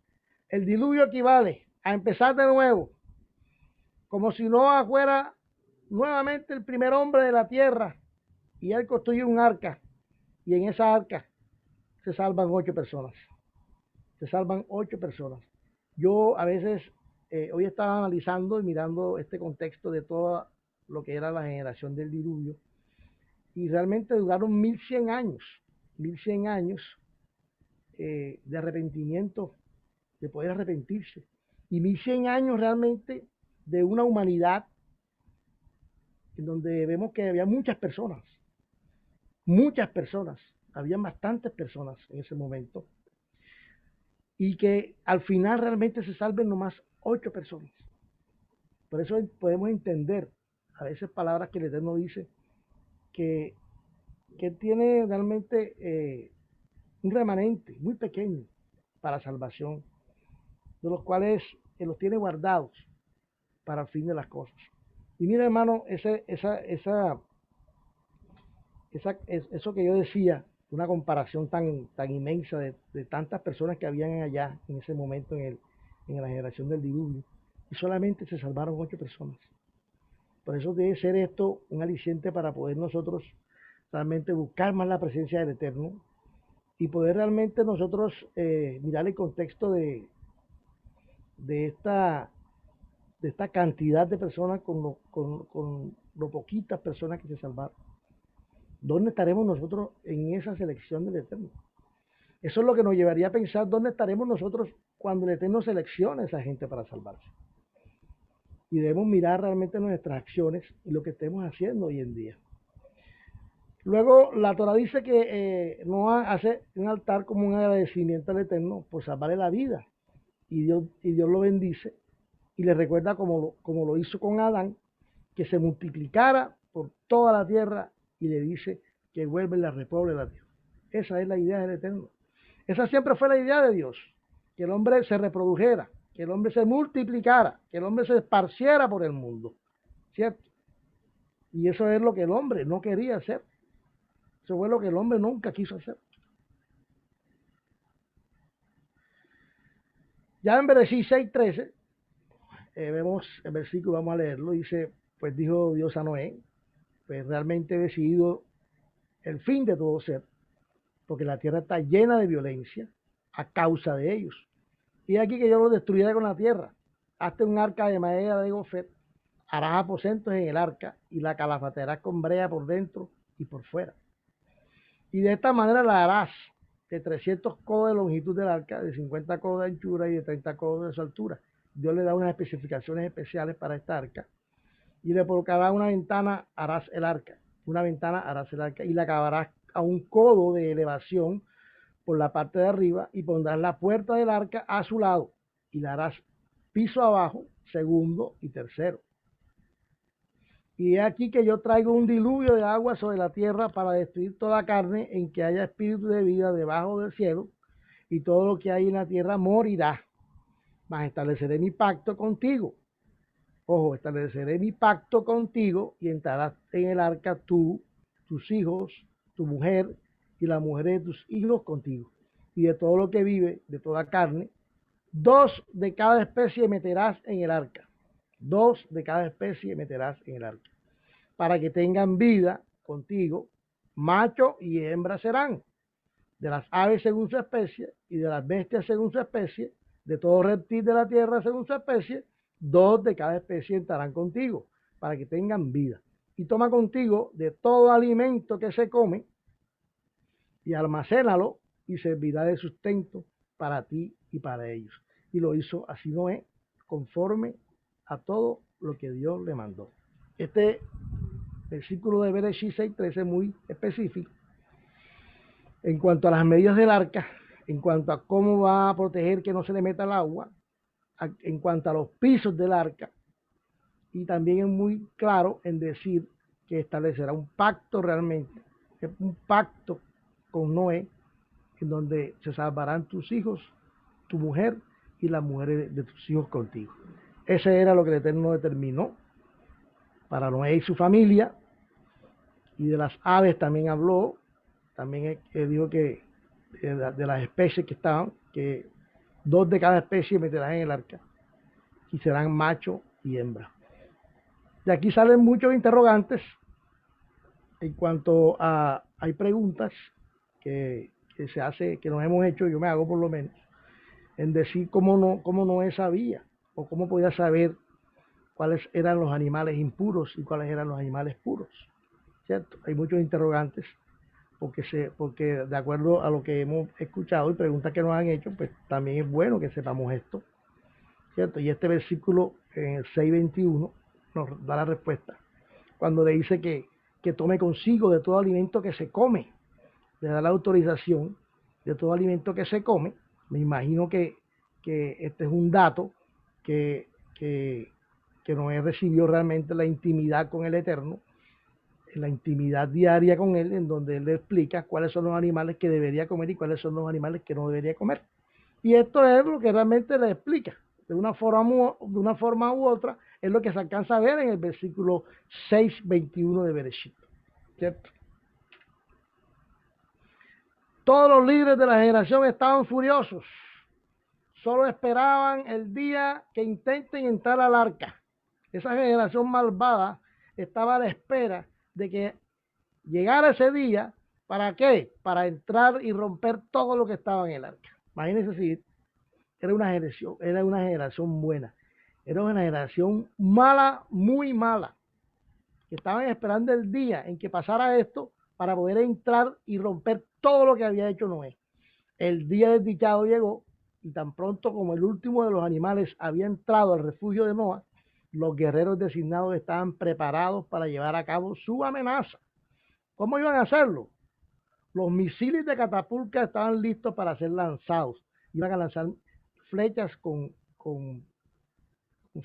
El diluvio equivale a empezar de nuevo, como si Noah fuera nuevamente el primer hombre de la tierra y él construye un arca y en esa arca se salvan 8 personas. Se salvan 8 personas. Yo a veces, hoy estaba analizando y mirando este contexto de todo lo que era la generación del diluvio y realmente duraron 1100 años, 1100 años de arrepentimiento, de poder arrepentirse y 1100 años realmente de una humanidad en donde vemos que había muchas personas, había bastantes personas en ese momento y que al final realmente se salven nomás 8 personas. Por eso podemos entender a veces palabras que el Eterno dice que tiene realmente un remanente muy pequeño para salvación, de los cuales los tiene guardados para el fin de las cosas. Y mira, hermano, eso que yo decía, una comparación tan inmensa de tantas personas que habían allá en ese momento en la generación del diluvio, y solamente se salvaron 8 personas. Por eso debe ser esto un aliciente para poder nosotros realmente buscar más la presencia del Eterno y poder realmente nosotros mirar el contexto de esta cantidad de personas con lo poquitas personas que se salvaron. ¿Dónde estaremos nosotros en esa selección del Eterno? Eso es lo que nos llevaría a pensar dónde estaremos nosotros cuando el Eterno seleccione a esa gente para salvarse. Y debemos mirar realmente nuestras acciones y lo que estemos haciendo hoy en día. Luego la Torah dice que Noah hace un altar como un agradecimiento al Eterno por salvarle la vida. Y Dios lo bendice y le recuerda como lo hizo con Adán, que se multiplicara por toda la tierra y le dice que vuelve la repoble la tierra. Esa es la idea del Eterno. Esa siempre fue la idea de Dios, que el hombre se reprodujera, que el hombre se multiplicara, que el hombre se esparciera por el mundo, ¿cierto? Y eso es lo que el hombre no quería hacer. Eso fue lo que el hombre nunca quiso hacer. Ya en Bereshit 6:13, vemos el versículo, vamos a leerlo, dice, pues dijo Dios a Noé, pues realmente he decidido el fin de todo ser, porque la tierra está llena de violencia a causa de ellos. Y aquí que yo los destruiré con la tierra. Hazte un arca de madera de gofet, harás aposentos en el arca y la calafatearás con brea por dentro y por fuera. Y de esta manera la harás de 300 codos de longitud del arca, de 50 codos de anchura y de 30 codos de su altura. Dios le da unas especificaciones especiales para esta arca. Y le colocará una ventana, harás el arca. Una ventana harás el arca y la acabarás a un codo de elevación por la parte de arriba y pondrás la puerta del arca a su lado y la harás piso abajo, segundo y tercero. Y he aquí que yo traigo un diluvio de agua sobre la tierra para destruir toda carne en que haya espíritu de vida debajo del cielo, y todo lo que hay en la tierra morirá. Mas estableceré mi pacto contigo. Ojo, estableceré mi pacto contigo y entrarás en el arca tú, tus hijos, tu mujer y la mujer de tus hijos contigo. Y de todo lo que vive, de toda carne, 2 de cada especie meterás en el arca. 2 de cada especie meterás en el arca. Para que tengan vida contigo, macho y hembra serán. De las aves según su especie y de las bestias según su especie, de todo reptil de la tierra según su especie, 2 de cada especie entrarán contigo, para que tengan vida. Y toma contigo de todo alimento que se come, y almacénalo, y servirá de sustento para ti y para ellos. Y lo hizo así Noé, conforme a todo lo que Dios le mandó. Este versículo de Bereshit 6:13 es muy específico en cuanto a las medidas del arca, en cuanto a cómo va a proteger que no se le meta el agua, en cuanto a los pisos del arca, y también es muy claro en decir que establecerá un pacto realmente, un pacto con Noé, en donde se salvarán tus hijos, tu mujer y las mujeres de tus hijos contigo. Ese era lo que el Eterno determinó para Noé y su familia. Y de las aves también habló, también dijo que de las especies que estaban, que 2 de cada especie meterán en el arca y serán macho y hembra. De aquí salen muchos interrogantes en cuanto a, hay preguntas que se hace, que nos hemos hecho, yo me hago por lo menos, en decir cómo Noé sabía o cómo podía saber cuáles eran los animales impuros y cuáles eran los animales puros, ¿cierto? Hay muchos interrogantes porque de acuerdo a lo que hemos escuchado y preguntas que nos han hecho, pues también es bueno que sepamos esto, ¿cierto? Y este versículo en el 6:21 nos da la respuesta, cuando le dice que tome consigo de todo alimento que se come, le da la autorización de todo alimento que se come. Me imagino que este es un dato que Noé recibió realmente la intimidad con el Eterno, en la intimidad diaria con él, en donde él le explica cuáles son los animales que debería comer y cuáles son los animales que no debería comer. Y esto es lo que realmente le explica, de una forma u otra, es lo que se alcanza a ver en el versículo 6:21 de Bereshit, ¿cierto? Todos los líderes de la generación estaban furiosos, solo esperaban el día que intenten entrar al arca. Esa generación malvada estaba a la espera de que llegara ese día. ¿Para qué? Para entrar y romper todo lo que estaba en el arca. Imagínense si era una generación buena, era una generación mala, muy mala, que estaban esperando el día en que pasara esto para poder entrar y romper todo lo que había hecho Noé. El día desdichado llegó, y tan pronto como el último de los animales había entrado al refugio de Noé, los guerreros designados estaban preparados para llevar a cabo su amenaza. ¿Cómo iban a hacerlo? Los misiles de catapulta estaban listos para ser lanzados. Iban a lanzar flechas con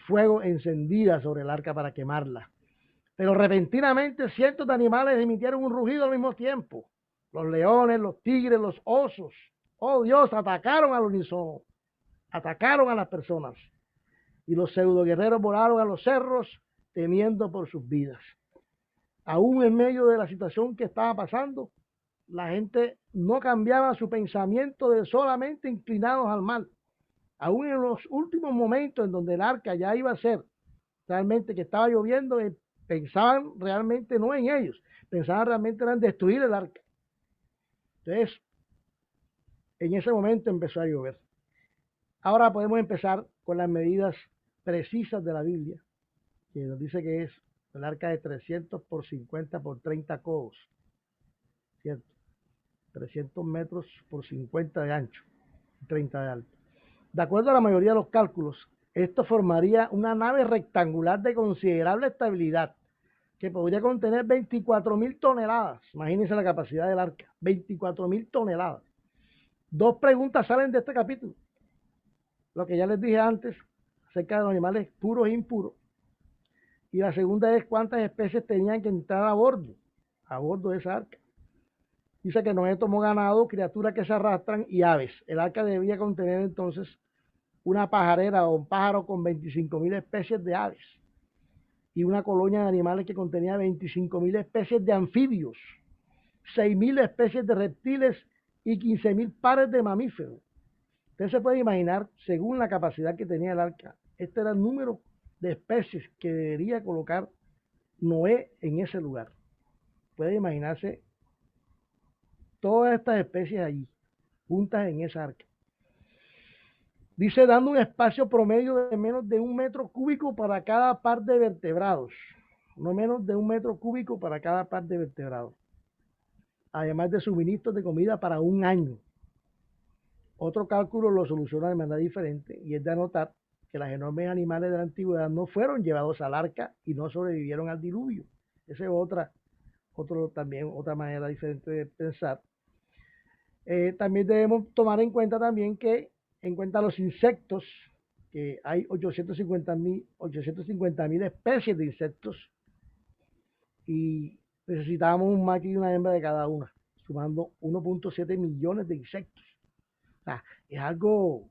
fuego encendida sobre el arca para quemarla. Pero repentinamente cientos de animales emitieron un rugido al mismo tiempo. Los leones, los tigres, los osos, oh Dios, atacaron al unísono, atacaron a las personas. Y los pseudo guerreros volaron a los cerros temiendo por sus vidas. Aún en medio de la situación que estaba pasando, la gente no cambiaba su pensamiento de solamente inclinados al mal. Aún en los últimos momentos en donde el arca ya iba a ser realmente que estaba lloviendo, pensaban realmente no en ellos, pensaban realmente en destruir el arca. Entonces, en ese momento empezó a llover. Ahora podemos empezar con las medidas precisas de la Biblia, que nos dice que es el arca de 300 por 50 por 30 codos, ¿cierto? 300 metros por 50 de ancho, 30 de alto. De acuerdo a la mayoría de los cálculos, esto formaría una nave rectangular de considerable estabilidad, que podría contener 24.000 toneladas. Imagínense la capacidad del arca, 24.000 toneladas. 2 preguntas salen de este capítulo. Lo que ya les dije antes, acerca de los animales puros e impuros. Y la segunda es cuántas especies tenían que entrar a bordo de esa arca. Dice que Noé tomó ganado, criaturas que se arrastran y aves. El arca debía contener entonces una pajarera o un pájaro con 25.000 especies de aves. y una colonia de animales que contenía 25.000 especies de anfibios, 6.000 especies de reptiles y 15.000 pares de mamíferos. Usted se puede imaginar, según la capacidad que tenía el arca, este era el número de especies que debería colocar Noé en ese lugar. Puede imaginarse todas estas especies allí, juntas en esa arca. Dice, dando un espacio promedio de menos de 1 metro cúbico para cada par de vertebrados. No menos de 1 metro cúbico para cada par de vertebrados. Además de suministros de comida para 1 año. Otro cálculo lo soluciona de manera diferente y es de anotar que los enormes animales de la antigüedad no fueron llevados al arca y no sobrevivieron al diluvio. Esa es otra manera diferente de pensar. También debemos tomar en cuenta también que en cuenta los insectos, que hay 850.000 especies de insectos y necesitábamos un macho y una hembra de cada una, sumando 1.7 millones de insectos. O sea, es algo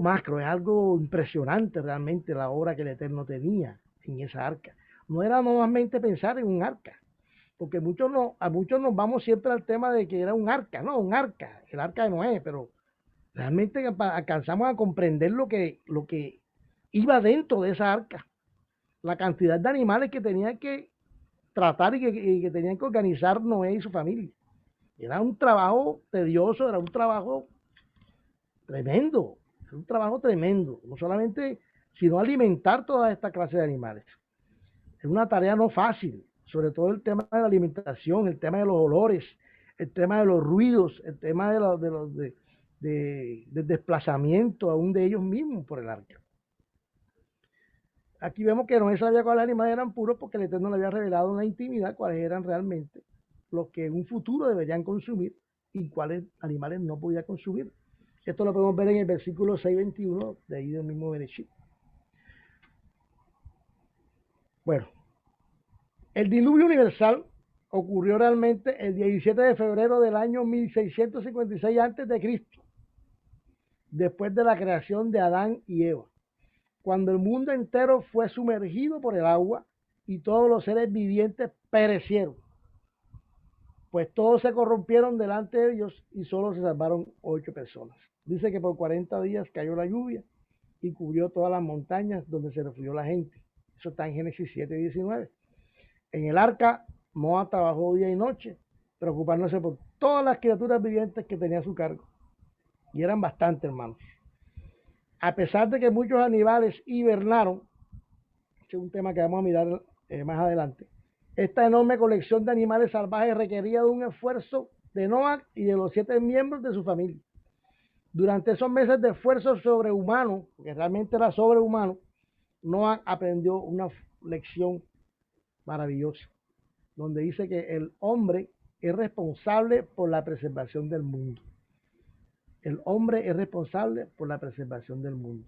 macro, es algo impresionante realmente la obra que el Eterno tenía en esa arca. No era normalmente pensar en un arca, porque a muchos nos vamos siempre al tema de que era un arca, no, un arca, el arca de Noé, pero realmente alcanzamos a comprender lo que iba dentro de esa arca, la cantidad de animales que tenían que tratar y que tenían que organizar Noé y su familia. Era un trabajo tedioso, era un trabajo tremendo, no solamente, sino alimentar toda esta clase de animales. Es una tarea no fácil, sobre todo el tema de la alimentación, el tema de los olores, el tema de los ruidos, el tema del desplazamiento aún de ellos mismos por el arca. Aquí vemos que no sabía cuáles animales eran puros porque el Eterno le había revelado en la intimidad cuáles eran realmente los que en un futuro deberían consumir y cuáles animales no podía consumir. Esto lo podemos ver en el versículo 6:21 de ahí del mismo Bereshit. Bueno, el diluvio universal ocurrió realmente el 17 de febrero del año 1656 a.C., después de la creación de Adán y Eva, cuando el mundo entero fue sumergido por el agua y todos los seres vivientes perecieron, pues todos se corrompieron delante de Dios y solo se salvaron 8 personas. Dice que por 40 días cayó la lluvia y cubrió todas las montañas donde se refugió la gente. Eso está en Génesis 7:19. En el arca, Noé trabajó día y noche, preocupándose por todas las criaturas vivientes que tenía a su cargo. Y eran bastantes, hermanos. A pesar de que muchos animales hibernaron, que es un tema que vamos a mirar más adelante, esta enorme colección de animales salvajes requería de un esfuerzo de Noé y de los 7 miembros de su familia. Durante esos meses de esfuerzo sobrehumano, porque realmente era sobrehumano, Noé aprendió una lección maravillosa, donde dice que el hombre es responsable por la preservación del mundo. El hombre es responsable por la preservación del mundo.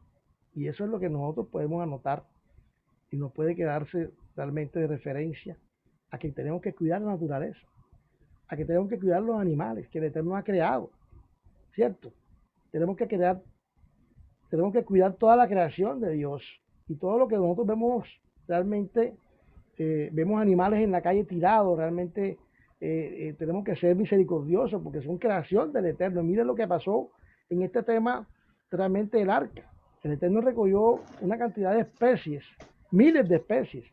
Y eso es lo que nosotros podemos anotar y nos puede quedarse realmente de referencia a que tenemos que cuidar la naturaleza, a que tenemos que cuidar los animales que el Eterno ha creado, ¿cierto? Tenemos que cuidar toda la creación de Dios y todo lo que nosotros vemos realmente, vemos animales en la calle tirados, realmente tenemos que ser misericordiosos porque son creación del Eterno. Miren lo que pasó en este tema realmente del arca. El Eterno recogió una cantidad de especies, miles de especies,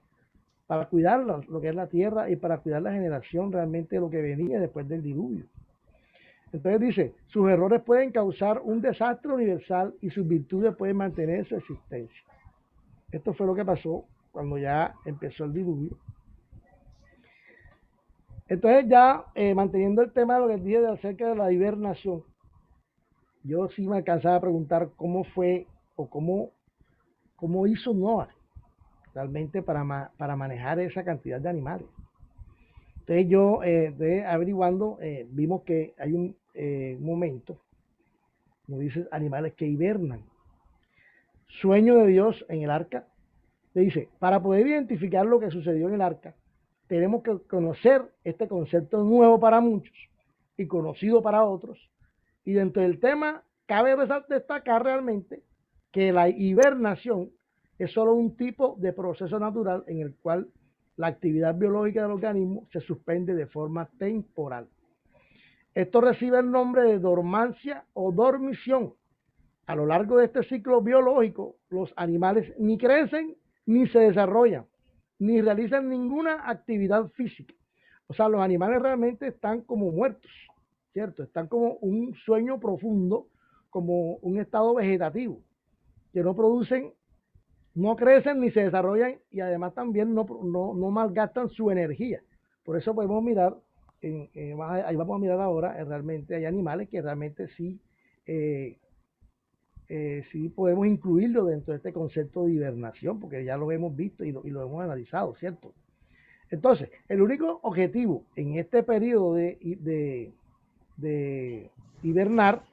para cuidar lo que es la tierra y para cuidar la generación realmente de lo que venía después del diluvio. Entonces dice, sus errores pueden causar un desastre universal y sus virtudes pueden mantener su existencia. Esto fue lo que pasó cuando ya empezó el diluvio. Entonces ya manteniendo el tema de lo que dije acerca de la hibernación, yo sí me alcanzaba a preguntar cómo fue o cómo hizo Noé realmente para manejar esa cantidad de animales. Entonces yo, averiguando, vimos que hay un momento, nos dice animales que hibernan. Sueño de Dios en el arca. Le dice, para poder identificar lo que sucedió en el arca, tenemos que conocer este concepto nuevo para muchos y conocido para otros. Y dentro del tema, cabe destacar realmente que la hibernación es solo un tipo de proceso natural en el cual la actividad biológica del organismo se suspende de forma temporal. Esto recibe el nombre de dormancia o dormición. A lo largo de este ciclo biológico, los animales ni crecen, ni se desarrollan, ni realizan ninguna actividad física. O sea, los animales realmente están como muertos, ¿cierto? Están como un sueño profundo, como un estado vegetativo, que no producen, no crecen ni se desarrollan y además también no malgastan su energía. Por eso podemos mirar, ahí vamos a mirar ahora, realmente hay animales que realmente sí, sí podemos incluirlo dentro de este concepto de hibernación, porque ya lo hemos visto y lo hemos analizado, ¿cierto? Entonces, el único objetivo en este periodo de hibernar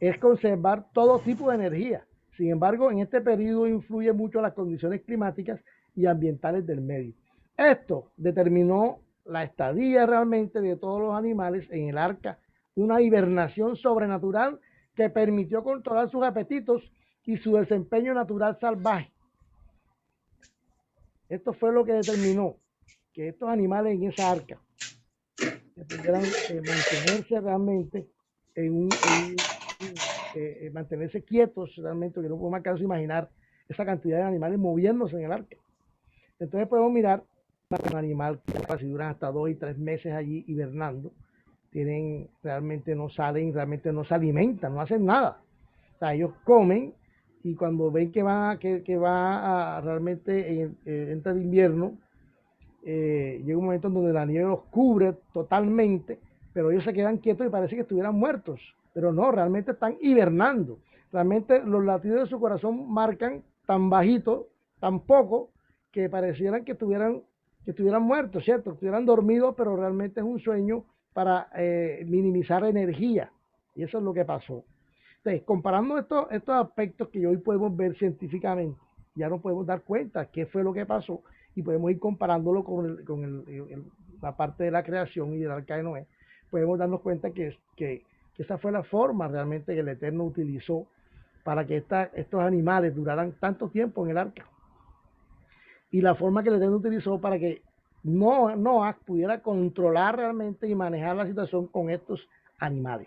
es conservar todo tipo de energía. Sin embargo, en este periodo influye mucho las condiciones climáticas y ambientales del medio. Esto determinó la estadía realmente de todos los animales en el arca, una hibernación sobrenatural que permitió controlar sus apetitos y su desempeño natural salvaje. Esto fue lo que determinó que estos animales en esa arca que pudieran mantenerse realmente mantenerse quietos realmente, que no podemos alcanzar a imaginar esa cantidad de animales moviéndose en el arca. Entonces podemos mirar un animal que si duran hasta 2 y 3 meses allí hibernando, realmente no salen, realmente no se alimentan, no hacen nada. O sea, ellos comen y cuando ven que va a realmente entra el invierno, llega un momento en donde la nieve los cubre totalmente, pero ellos se quedan quietos y parece que estuvieran muertos, pero no, realmente están hibernando. Realmente los latidos de su corazón marcan tan bajito, tan poco, que parecieran que estuvieran muertos, ¿cierto? Estuvieran dormidos, pero realmente es un sueño para minimizar energía. Y eso es lo que pasó. Entonces, comparando estos aspectos que hoy podemos ver científicamente, ya nos podemos dar cuenta qué fue lo que pasó y podemos ir comparándolo con la parte de la creación y del arca de Noé. Podemos darnos cuenta que esa fue la forma realmente que el Eterno utilizó para que estos animales duraran tanto tiempo en el arca. Y la forma que el Eterno utilizó para que Noah pudiera controlar realmente y manejar la situación con estos animales.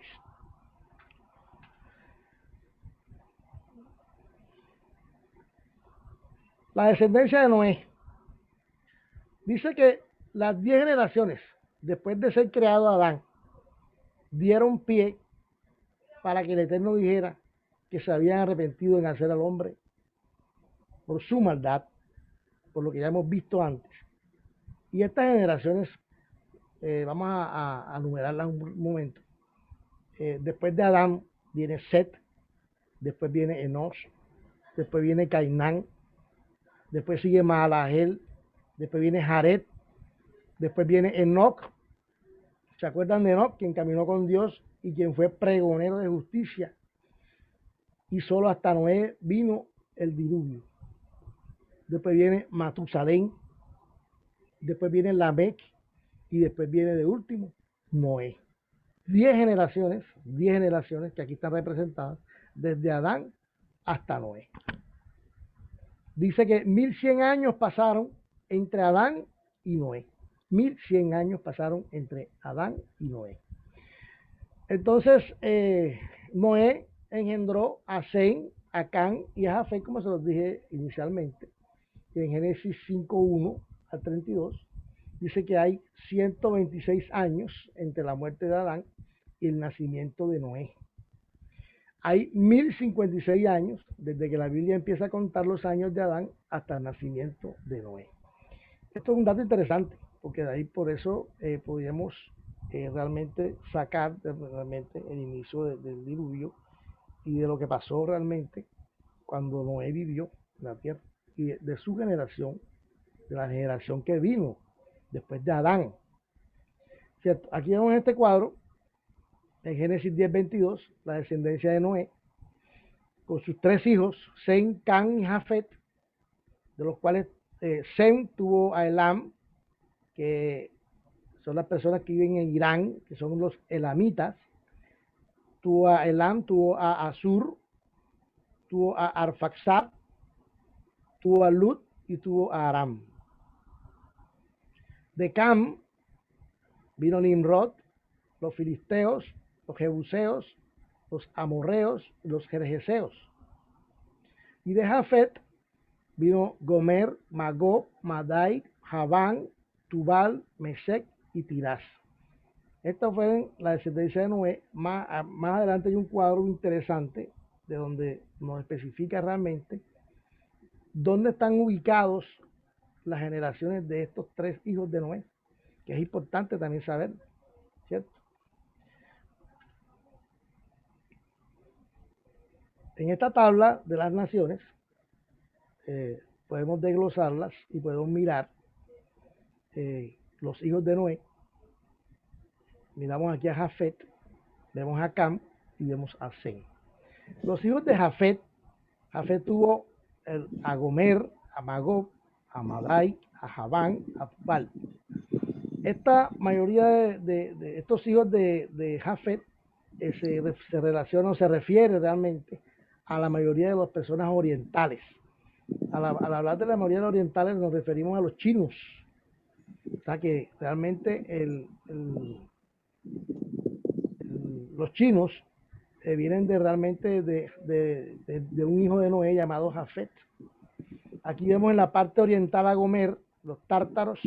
La descendencia de Noé. Dice que las 10 generaciones después de ser creado Adán dieron pie para que el Eterno dijera que se habían arrepentido en hacer al hombre por su maldad, por lo que ya hemos visto antes. Y estas generaciones, vamos a numerarlas un momento. Después de Adán viene Set, después viene Enos, después viene Cainán, después sigue Mahalahel, después viene Jared, después viene Enoc. ¿Se acuerdan de Enoc? Quien caminó con Dios y quien fue pregonero de justicia. Y solo hasta Noé vino el diluvio. Después viene Matusalén, después viene Lamec y después viene de último Noé. 10 generaciones que aquí están representadas desde Adán hasta Noé. Dice que 1100 años pasaron entre Adán y Noé. 1100 años pasaron entre Adán y Noé. Entonces, Noé engendró a Sem, a Can y a Jafet, como se los dije inicialmente. Y en Génesis 5:1 al 32, dice que hay 126 años entre la muerte de Adán y el nacimiento de Noé. Hay 1056 años desde que la Biblia empieza a contar los años de Adán hasta el nacimiento de Noé. Esto es un dato interesante, porque de ahí por eso podríamos realmente sacar realmente el inicio del diluvio y de lo que pasó realmente cuando Noé vivió en la tierra y de su generación, de la generación que vino después de Adán. ¿Cierto? Aquí vemos en este cuadro, en Génesis 10:22, la descendencia de Noé, con sus 3 hijos, Sem, Can y Jafet, de los cuales Sem tuvo a Elam, que son las personas que viven en Irán, que son los elamitas. Tuvo a Elam, tuvo a Asur, tuvo a Arfaxad, tuvo a Lut y tuvo a Aram. De Cam vino Nimrod, los filisteos, los jebuseos, los amorreos y los jerjeseos. Y de Jafet vino Gomer, Magog, Madai, Javán, Tubal, Mesec y Tirás. Estas fueron la descendencia de Noé. Más adelante hay un cuadro interesante de donde nos especifica realmente dónde están ubicados las generaciones de estos tres hijos de Noé, que es importante también saber, ¿cierto? En esta tabla de las naciones podemos desglosarlas y podemos mirar los hijos de Noé. Miramos aquí a Jafet, vemos a Cam y vemos a Sem. Los hijos de Jafet tuvo a Gomer, a Magog, a Madai, a Javán, a Tubal. Esta mayoría de estos hijos de Jafet se relaciona o se refiere realmente a la mayoría de las personas orientales. Al hablar de la mayoría de los orientales nos referimos a los chinos. O sea que realmente los chinos vienen realmente de un hijo de Noé llamado Jafet. Aquí vemos en la parte oriental a Gomer, los tártaros,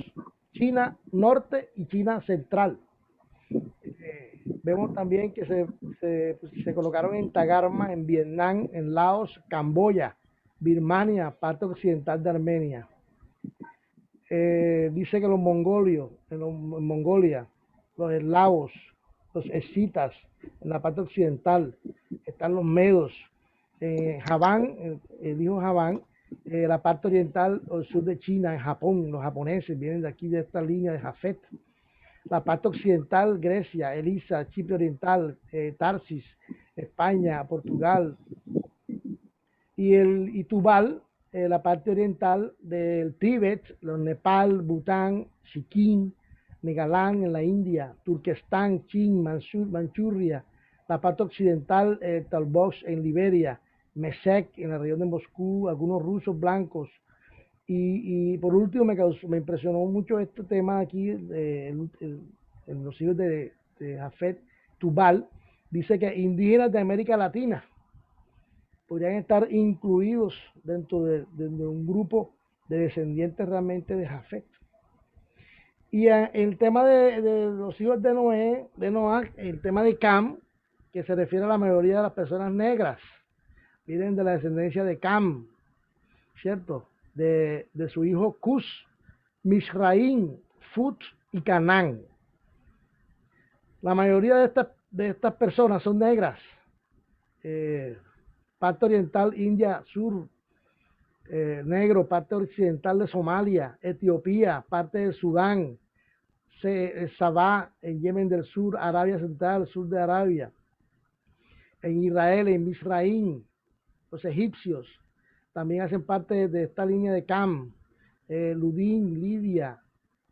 China norte y China central. Vemos también que se colocaron en Tagarma, en Vietnam, en Laos, Camboya, Birmania, parte occidental de Armenia. Dice que los mongolios, en Mongolia, los eslavos, los escitas, en la parte occidental, están los medos. Javán, dijo Javán, la parte oriental o sur de China, en Japón, los japoneses vienen de aquí, de esta línea de Jafet. La parte occidental, Grecia, Elisa, Chipre Oriental, Tarsis, España, Portugal. Y Tubal, la parte oriental del Tíbet, los Nepal, Bután, Sikkim, Megalán en la India, Turquestán, Chin, Manchuria, la parte occidental, Talbox en Liberia, Mesec en la región de Moscú, algunos rusos blancos. Y por último me impresionó mucho este tema aquí, en los hijos de Jafet, Tubal, dice que indígenas de América Latina podrían estar incluidos dentro de un grupo de descendientes realmente de Jafet. Y el tema de los hijos de Noah, el tema de Cam, que se refiere a la mayoría de las personas negras, vienen de la descendencia de Cam, ¿cierto? De su hijo Cus, Mizraim, Fut y Canaán. La mayoría de estas personas son negras. Parte oriental, India, sur, negro, parte occidental de Somalia, Etiopía, parte de Sudán, Sabah, en Yemen del Sur, Arabia Central, sur de Arabia, en Israel, en Mizraim, los egipcios, también hacen parte de esta línea de Cam, Ludín, Lidia,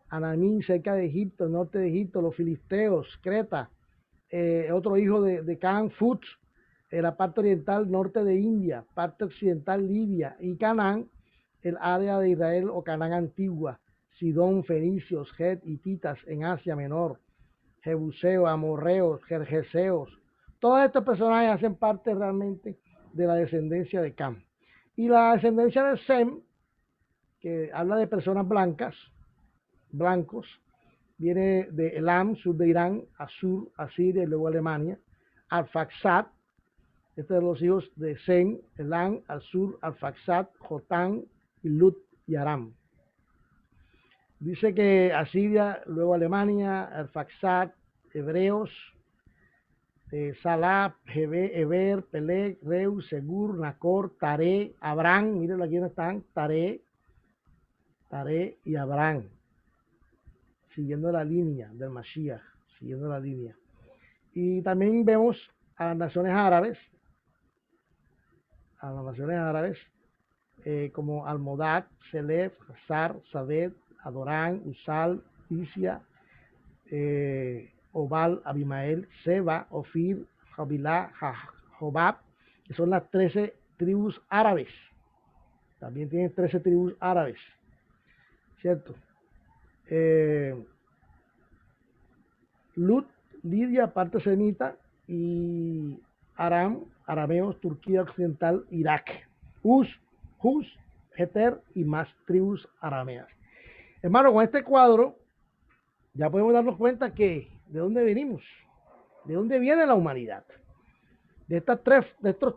Anamín, cerca de Egipto, norte de Egipto, los filisteos, Creta, otro hijo de Cam, Fut, la parte oriental, norte de India, parte occidental, Libia, y Canaán, el área de Israel o Canaán antigua, Sidón, fenicios, Het, hititas en Asia Menor, Jebuseos, amorreos, jerjeseos. Todos estos personajes hacen parte realmente de la descendencia de Cam. Y la descendencia de Sem, que habla de personas blancos, viene de Elam, sur de Irán, Asur, Asiria y luego Alemania, Arfaxad, este de los hijos de Sem, Elam, Asur, Arfaxad, Jotán, y Lut y Aram. Dice que Asiria, luego Alemania, Arfaxad, hebreos, Salab, Eber, Peleg, Reu, Segur, Nacor, Taré, Abraham, miren aquí donde están, Taré y Abraham, siguiendo la línea del Mashiach, siguiendo la línea. Y también vemos a las naciones árabes, como Almodad, Selef, Hazar, Sabed, Adorán, Usal, Isia, Obal, Abimael, Seba, Ofir, Jabilá, Jobab, que son las 13 tribus árabes. También tiene 13 tribus árabes, ¿cierto? Lut, Lidia, parte semita, y Aram, arameos, Turquía occidental, Irak. Hus, Heter y más tribus arameas. Hermano, con este cuadro ya podemos darnos cuenta que de dónde venimos, de dónde viene la humanidad. De estos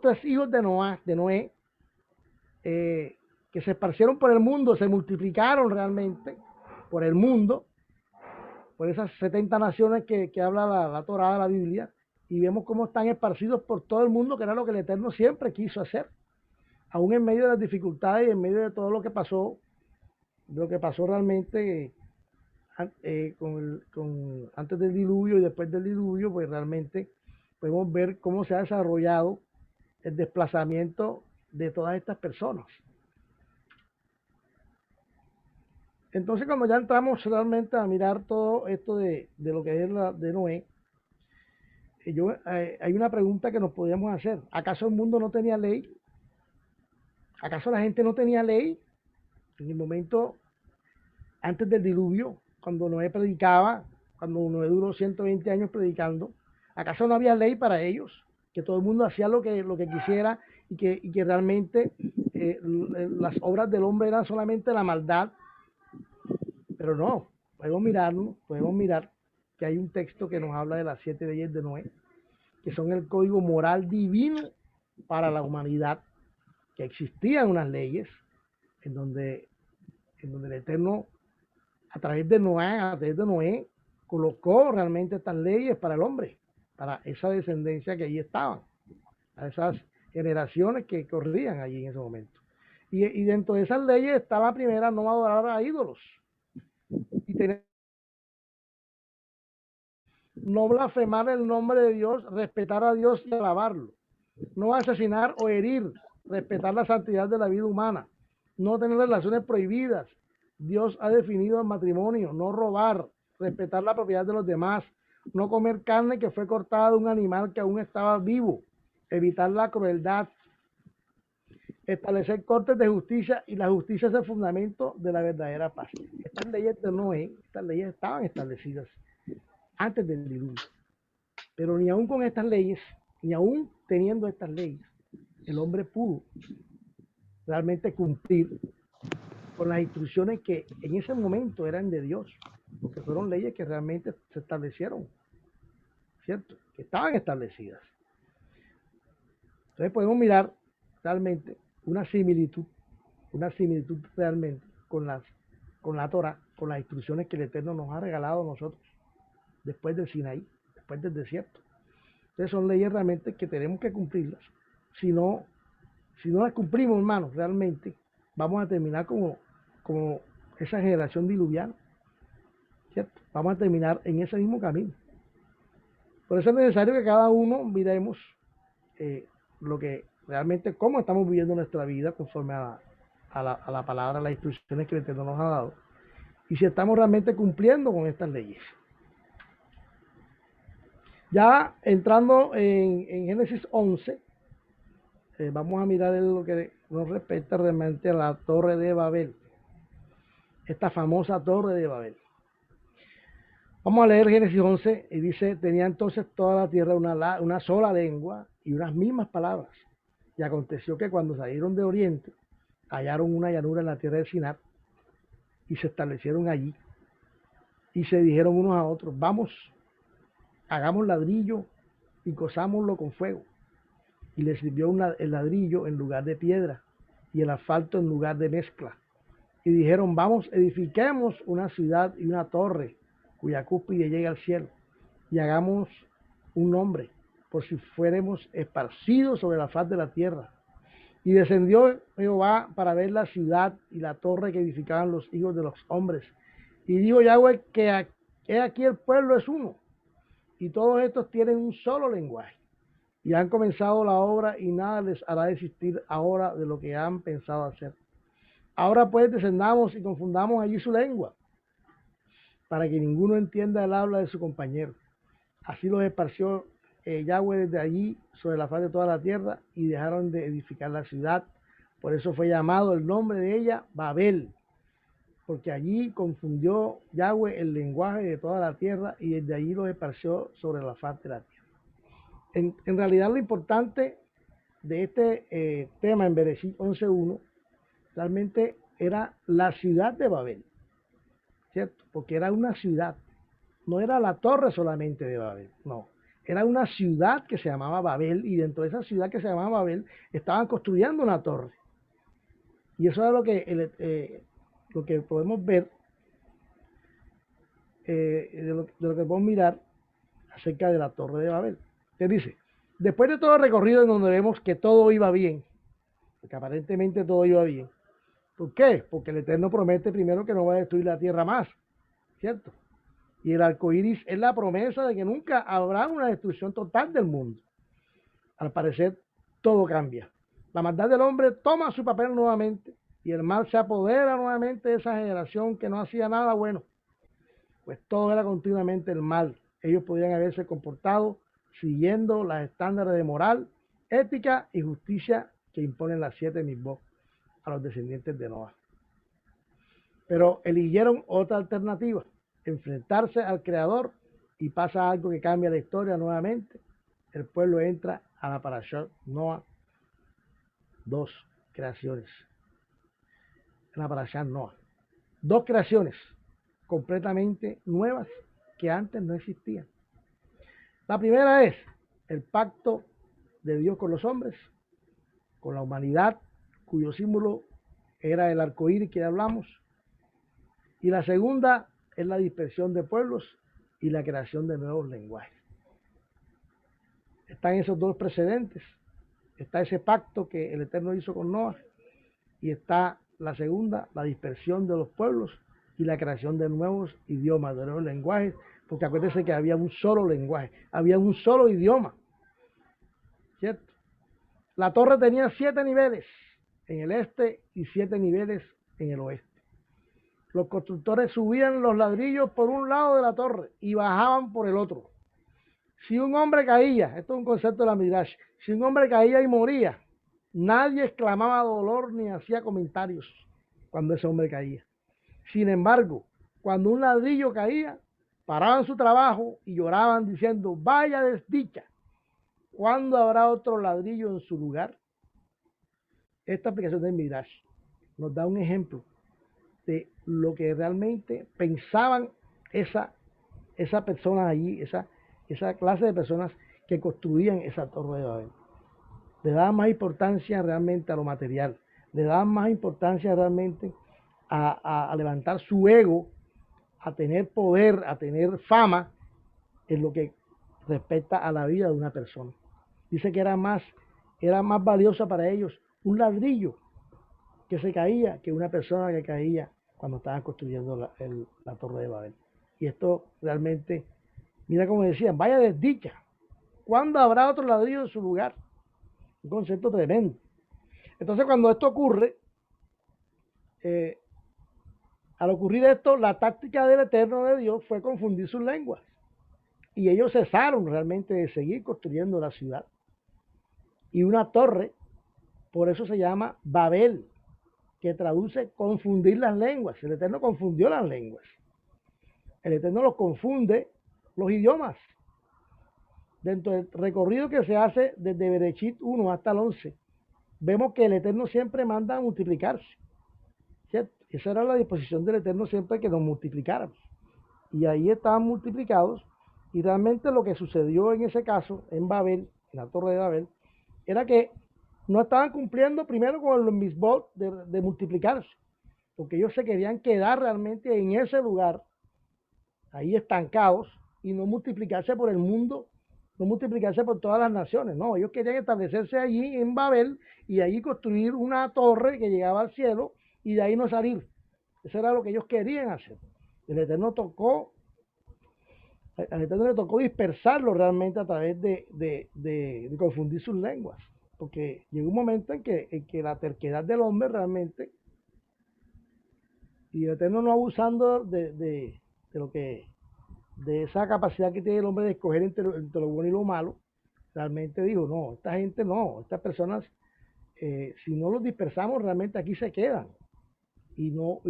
tres hijos de Noé, que se esparcieron por el mundo, se multiplicaron realmente por el mundo, por esas 70 naciones que habla la Torá de la Biblia, y vemos cómo están esparcidos por todo el mundo, que era lo que el Eterno siempre quiso hacer, aún en medio de las dificultades y en medio de todo lo que pasó realmente antes del diluvio y después del diluvio, pues realmente podemos ver cómo se ha desarrollado el desplazamiento de todas estas personas. Entonces, cuando ya entramos realmente a mirar todo esto de lo que es de Noé, hay una pregunta que nos podríamos hacer. ¿Acaso el mundo no tenía ley? ¿Acaso la gente no tenía ley? En el momento antes del diluvio, cuando Noé predicaba, cuando Noé duró 120 años predicando, ¿acaso no había ley para ellos? Que todo el mundo hacía lo que quisiera y que realmente las obras del hombre eran solamente la maldad. Pero no, podemos mirar que hay un texto que nos habla de las 7 leyes de Noé, que son el código moral divino para la humanidad, que existían unas leyes en donde el Eterno, a través de Noé, colocó realmente estas leyes para el hombre, para esa descendencia que allí estaban, a esas generaciones que corrían allí en ese momento. Y dentro de esas leyes está la primera: no adorar a ídolos. Y no blasfemar el nombre de Dios, respetar a Dios y alabarlo. No asesinar o herir, respetar la santidad de la vida humana. No tener relaciones prohibidas. Dios ha definido el matrimonio. No robar, respetar la propiedad de los demás. No comer carne que fue cortada de un animal que aún estaba vivo. Evitar la crueldad. Establecer cortes de justicia, y la justicia es el fundamento de la verdadera paz. Estas leyes de Noé, estas leyes estaban establecidas antes del diluvio, pero ni aún con estas leyes, ni aún teniendo estas leyes, el hombre pudo realmente cumplir con las instrucciones que en ese momento eran de Dios, porque fueron leyes que realmente se establecieron, ¿cierto? Que estaban establecidas. Entonces podemos mirar realmente una similitud realmente con la Torah, con las instrucciones que el Eterno nos ha regalado a nosotros después del Sinaí, después del desierto. Entonces son leyes realmente que tenemos que cumplirlas. Si no las cumplimos, hermanos, realmente vamos a terminar como esa generación diluviana, ¿cierto? Vamos a terminar en ese mismo camino. Por eso es necesario que cada uno miremos lo que realmente, cómo estamos viviendo nuestra vida conforme a la palabra, a las instrucciones que el Eterno nos ha dado, y si estamos realmente cumpliendo con estas leyes. Ya entrando en Génesis 11, vamos a mirar lo que nos respecta realmente a la Torre de Babel, esta famosa Torre de Babel. Vamos a leer Génesis 11 y dice: tenía entonces toda la tierra una sola lengua y unas mismas palabras. Y aconteció que cuando salieron de oriente, hallaron una llanura en la tierra de Sinar y se establecieron allí. Y se dijeron unos a otros: vamos, hagamos ladrillo y cozámoslo con fuego. Y les sirvió el ladrillo en lugar de piedra y el asfalto en lugar de mezcla. Y dijeron: vamos, edifiquemos una ciudad y una torre cuya cúspide llegue al cielo, y hagamos un nombre, por si fuéramos esparcidos sobre la faz de la tierra. Y descendió Jehová para ver la ciudad y la torre que edificaban los hijos de los hombres. Y dijo Yahweh que he aquí el pueblo es uno, y todos estos tienen un solo lenguaje. Y han comenzado la obra, y nada les hará desistir ahora de lo que han pensado hacer. Ahora pues descendamos y confundamos allí su lengua, para que ninguno entienda el habla de su compañero. Así los esparció Yahweh desde allí sobre la faz de toda la tierra, y dejaron de edificar la ciudad Por eso fue llamado el nombre de ella Babel, porque allí confundió Yahweh el lenguaje de toda la tierra y desde allí lo esparció sobre la faz de la tierra. En realidad lo importante de este tema en Bereshit 11.1 realmente era la ciudad de Babel, ¿cierto? Porque era una ciudad, no era la torre solamente de Babel, no. Era una ciudad que se llamaba Babel y dentro de esa ciudad que se llamaba Babel estaban construyendo una torre. Y eso es lo que podemos ver, de lo que podemos mirar acerca de la torre de Babel. Que dice, después de todo el recorrido en donde vemos que todo iba bien, porque aparentemente todo iba bien. ¿Por qué? Porque el Eterno promete primero que no va a destruir la tierra más, ¿cierto? Y el arco iris es la promesa de que nunca habrá una destrucción total del mundo. Al parecer, todo cambia. La maldad del hombre toma su papel nuevamente y el mal se apodera nuevamente de esa generación que no hacía nada bueno. Pues todo era continuamente el mal. Ellos podían haberse comportado siguiendo los estándares de moral, ética y justicia que imponen las 7 misbot a los descendientes de Noah. Pero eligieron otra alternativa, enfrentarse al Creador, y pasa algo que cambia la historia nuevamente. El pueblo entra a la Parashat Noah, 2 creaciones. En la Parashat Noah, 2 creaciones completamente nuevas que antes no existían. La primera es el pacto de Dios con los hombres, con la humanidad, cuyo símbolo era el arco iris que ya hablamos. Y la segunda es la dispersión de pueblos y la creación de nuevos lenguajes. Están esos 2 precedentes. Está ese pacto que el Eterno hizo con Noah y está la segunda, la dispersión de los pueblos y la creación de nuevos idiomas, de nuevos lenguajes, porque acuérdense que había un solo lenguaje, había un solo idioma, ¿cierto? La torre tenía 7 niveles en el este y 7 niveles en el oeste. Los constructores subían los ladrillos por un lado de la torre y bajaban por el otro. Si un hombre caía, esto es un concepto de la Midrash, si un hombre caía y moría, nadie exclamaba dolor ni hacía comentarios cuando ese hombre caía. Sin embargo, cuando un ladrillo caía, paraban su trabajo y lloraban diciendo, vaya desdicha, ¿cuándo habrá otro ladrillo en su lugar? Esta aplicación del Midrash nos da un ejemplo de lo que realmente pensaban esa persona allí, esa clase de personas que construían esa torre de Babel. Le daban más importancia realmente a lo material, le daban más importancia realmente a levantar su ego, a tener poder, a tener fama, en lo que respecta a la vida de una persona. Dice que era más valiosa para ellos un ladrillo que se caía que una persona que caía cuando estaban construyendo la torre de Babel. Y esto realmente, mira como decían, vaya desdicha, ¿cuándo habrá otro ladrillo en su lugar? Un concepto tremendo. Entonces cuando esto ocurre, al ocurrir esto, la táctica del Eterno de Dios fue confundir sus lenguas. Y ellos cesaron realmente de seguir construyendo la ciudad. Y una torre, por eso se llama Babel, que traduce confundir las lenguas. El Eterno confundió las lenguas. El Eterno los confunde los idiomas. Dentro del recorrido que se hace desde Bereshit 1 hasta el 11, vemos que el Eterno siempre manda a multiplicarse, ¿cierto? Esa era la disposición del Eterno siempre, que nos multiplicáramos. Y ahí estaban multiplicados, y realmente lo que sucedió en ese caso, en Babel, en la torre de Babel, era que no estaban cumpliendo primero con los misbot de multiplicarse, porque ellos se querían quedar realmente en ese lugar, ahí estancados, y no multiplicarse por el mundo, no multiplicarse por todas las naciones, no, ellos querían establecerse allí en Babel y allí construir una torre que llegaba al cielo y de ahí no salir. Eso era lo que ellos querían hacer. El Eterno al Eterno le tocó dispersarlo realmente a través de confundir sus lenguas, porque llegó un momento en que la terquedad del hombre realmente, y el Eterno no abusando de esa capacidad que tiene el hombre de escoger entre lo bueno y lo malo, realmente dijo, no, esta gente no, estas personas si no los dispersamos, realmente aquí se quedan y no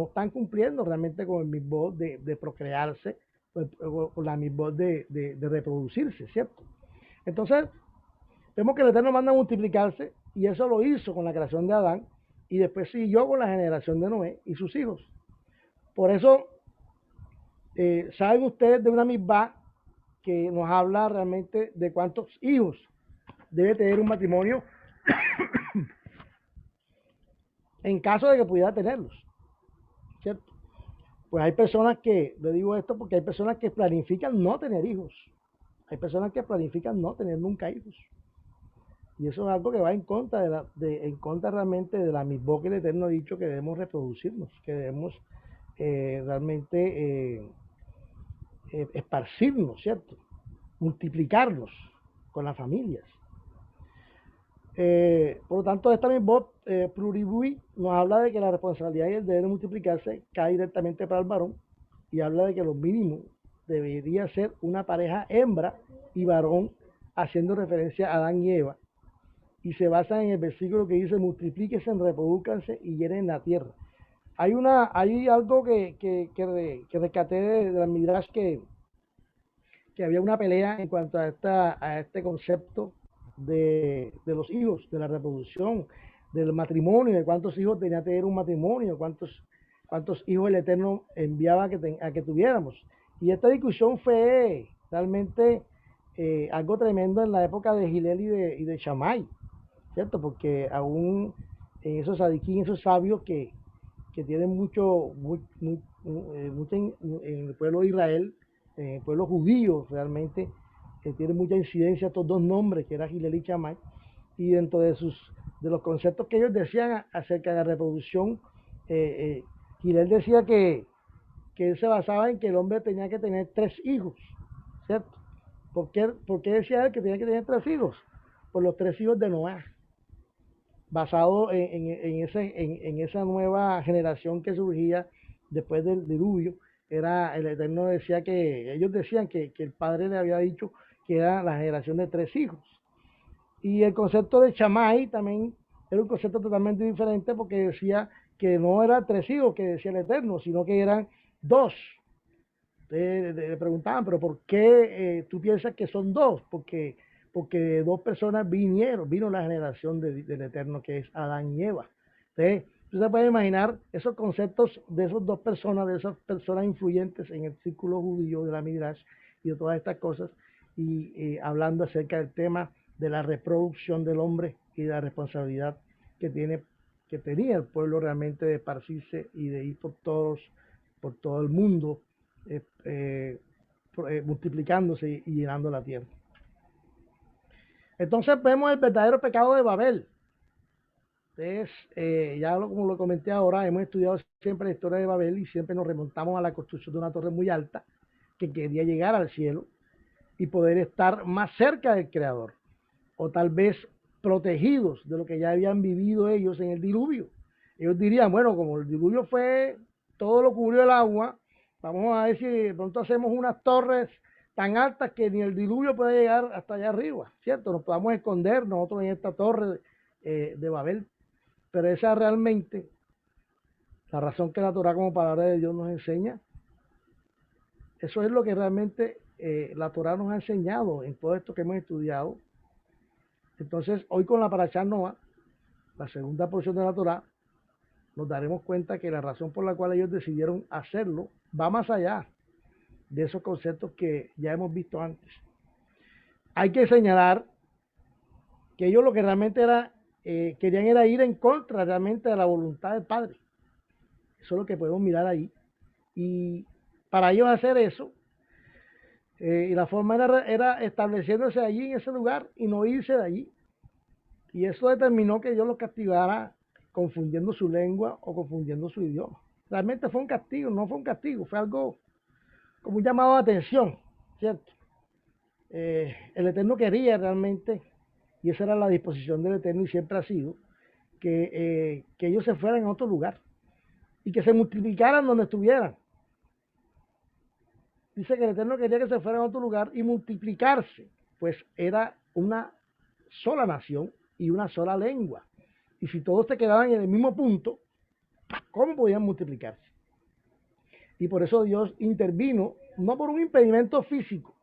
están cumpliendo realmente con el mismo de procrearse, pues, con la misma de reproducirse, ¿cierto? Entonces, vemos que el Eterno manda a multiplicarse y eso lo hizo con la creación de Adán y después siguió con la generación de Noé y sus hijos. Por eso, saben ustedes de una misma que nos habla realmente de cuántos hijos debe tener un matrimonio en caso de que pudiera tenerlos, ¿cierto? Pues hay personas que, le digo esto porque hay personas que planifican no tener hijos, hay personas que planifican no tener nunca hijos, y eso es algo que va en contra en contra realmente de la misma que el Eterno ha dicho que debemos reproducirnos, que debemos realmente esparcirnos, ¿cierto? Multiplicarnos con las familias. Por lo tanto, esta misma pluribui nos habla de que la responsabilidad y el deber de multiplicarse cae directamente para el varón y habla de que lo mínimo debería ser una pareja hembra y varón, haciendo referencia a Adán y Eva, y se basa en el versículo que dice multiplíquense, reproduzcanse y llenen la tierra. Hay algo que rescaté de la Midrash que había una pelea en cuanto a este concepto de los hijos, de la reproducción, del matrimonio, de cuántos hijos tenía que tener un matrimonio, cuántos hijos el Eterno enviaba a que tuviéramos. Y esta discusión fue realmente algo tremendo en la época de Gilel y de Shammai, ¿cierto? Porque aún en esos sadiquín, esos sabios que tienen mucho en el pueblo de Israel, en el pueblo judío realmente, que tiene mucha incidencia estos dos nombres, que era Gilel y Shammai, y dentro de los conceptos que ellos decían acerca de la reproducción, Gilel decía que él se basaba en que el hombre tenía que tener 3 hijos, ¿cierto? ¿Por qué decía él que tenía que tener 3 hijos? Por los 3 hijos de Noé, basado en esa nueva generación que surgía después del diluvio. El Eterno decía ellos decían que el Padre le había dicho que era la generación de 3 hijos. Y el concepto de Shammai también era un concepto totalmente diferente porque decía que no eran 3 hijos que decía el Eterno, sino que eran 2. Le preguntaban, pero ¿por qué tú piensas que son 2? Porque 2 personas vino la generación del Eterno, que es Adán y Eva. Entonces, usted puede imaginar esos conceptos de esas 2 personas, de esas personas influyentes en el círculo judío de la Midrash y de todas estas cosas, y hablando acerca del tema de la reproducción del hombre y de la responsabilidad que tenía el pueblo realmente de esparcirse y de ir por todo el mundo, multiplicándose y llenando la tierra. Entonces vemos el verdadero pecado de Babel. Entonces, como lo comenté ahora, hemos estudiado siempre la historia de Babel y siempre nos remontamos a la construcción de una torre muy alta que quería llegar al cielo y poder estar más cerca del Creador, o tal vez protegidos de lo que ya habían vivido ellos en el diluvio. Ellos dirían, bueno, como el diluvio todo lo cubrió el agua, vamos a ver si de pronto hacemos unas torres tan altas que ni el diluvio puede llegar hasta allá arriba, ¿cierto? Nos podamos esconder nosotros en esta torre de Babel. Pero esa realmente, la razón que la Torah como palabra de Dios nos enseña, eso es lo que realmente la Torah nos ha enseñado en todo esto que hemos estudiado. Entonces, hoy con la Parashá Noah, la segunda porción de la Torah, nos daremos cuenta que la razón por la cual ellos decidieron hacerlo va más allá de esos conceptos que ya hemos visto antes. Hay que señalar que ellos lo que realmente querían era ir en contra realmente de la voluntad del Padre. Eso es lo que podemos mirar ahí. Y para ellos hacer eso, y la forma era estableciéndose allí en ese lugar y no irse de allí. Y eso determinó que Dios los castigara confundiendo su lengua o confundiendo su idioma. Realmente fue un castigo, no fue un castigo, fue algo como un llamado de atención, ¿cierto? El Eterno quería realmente, y esa era la disposición del Eterno y siempre ha sido, que ellos se fueran a otro lugar y que se multiplicaran donde estuvieran. Dice que el Eterno quería que se fueran a otro lugar y multiplicarse, pues era una sola nación y una sola lengua. Y si todos se quedaban en el mismo punto, ¿cómo podían multiplicarse? Y por eso Dios intervino, no por un impedimento físico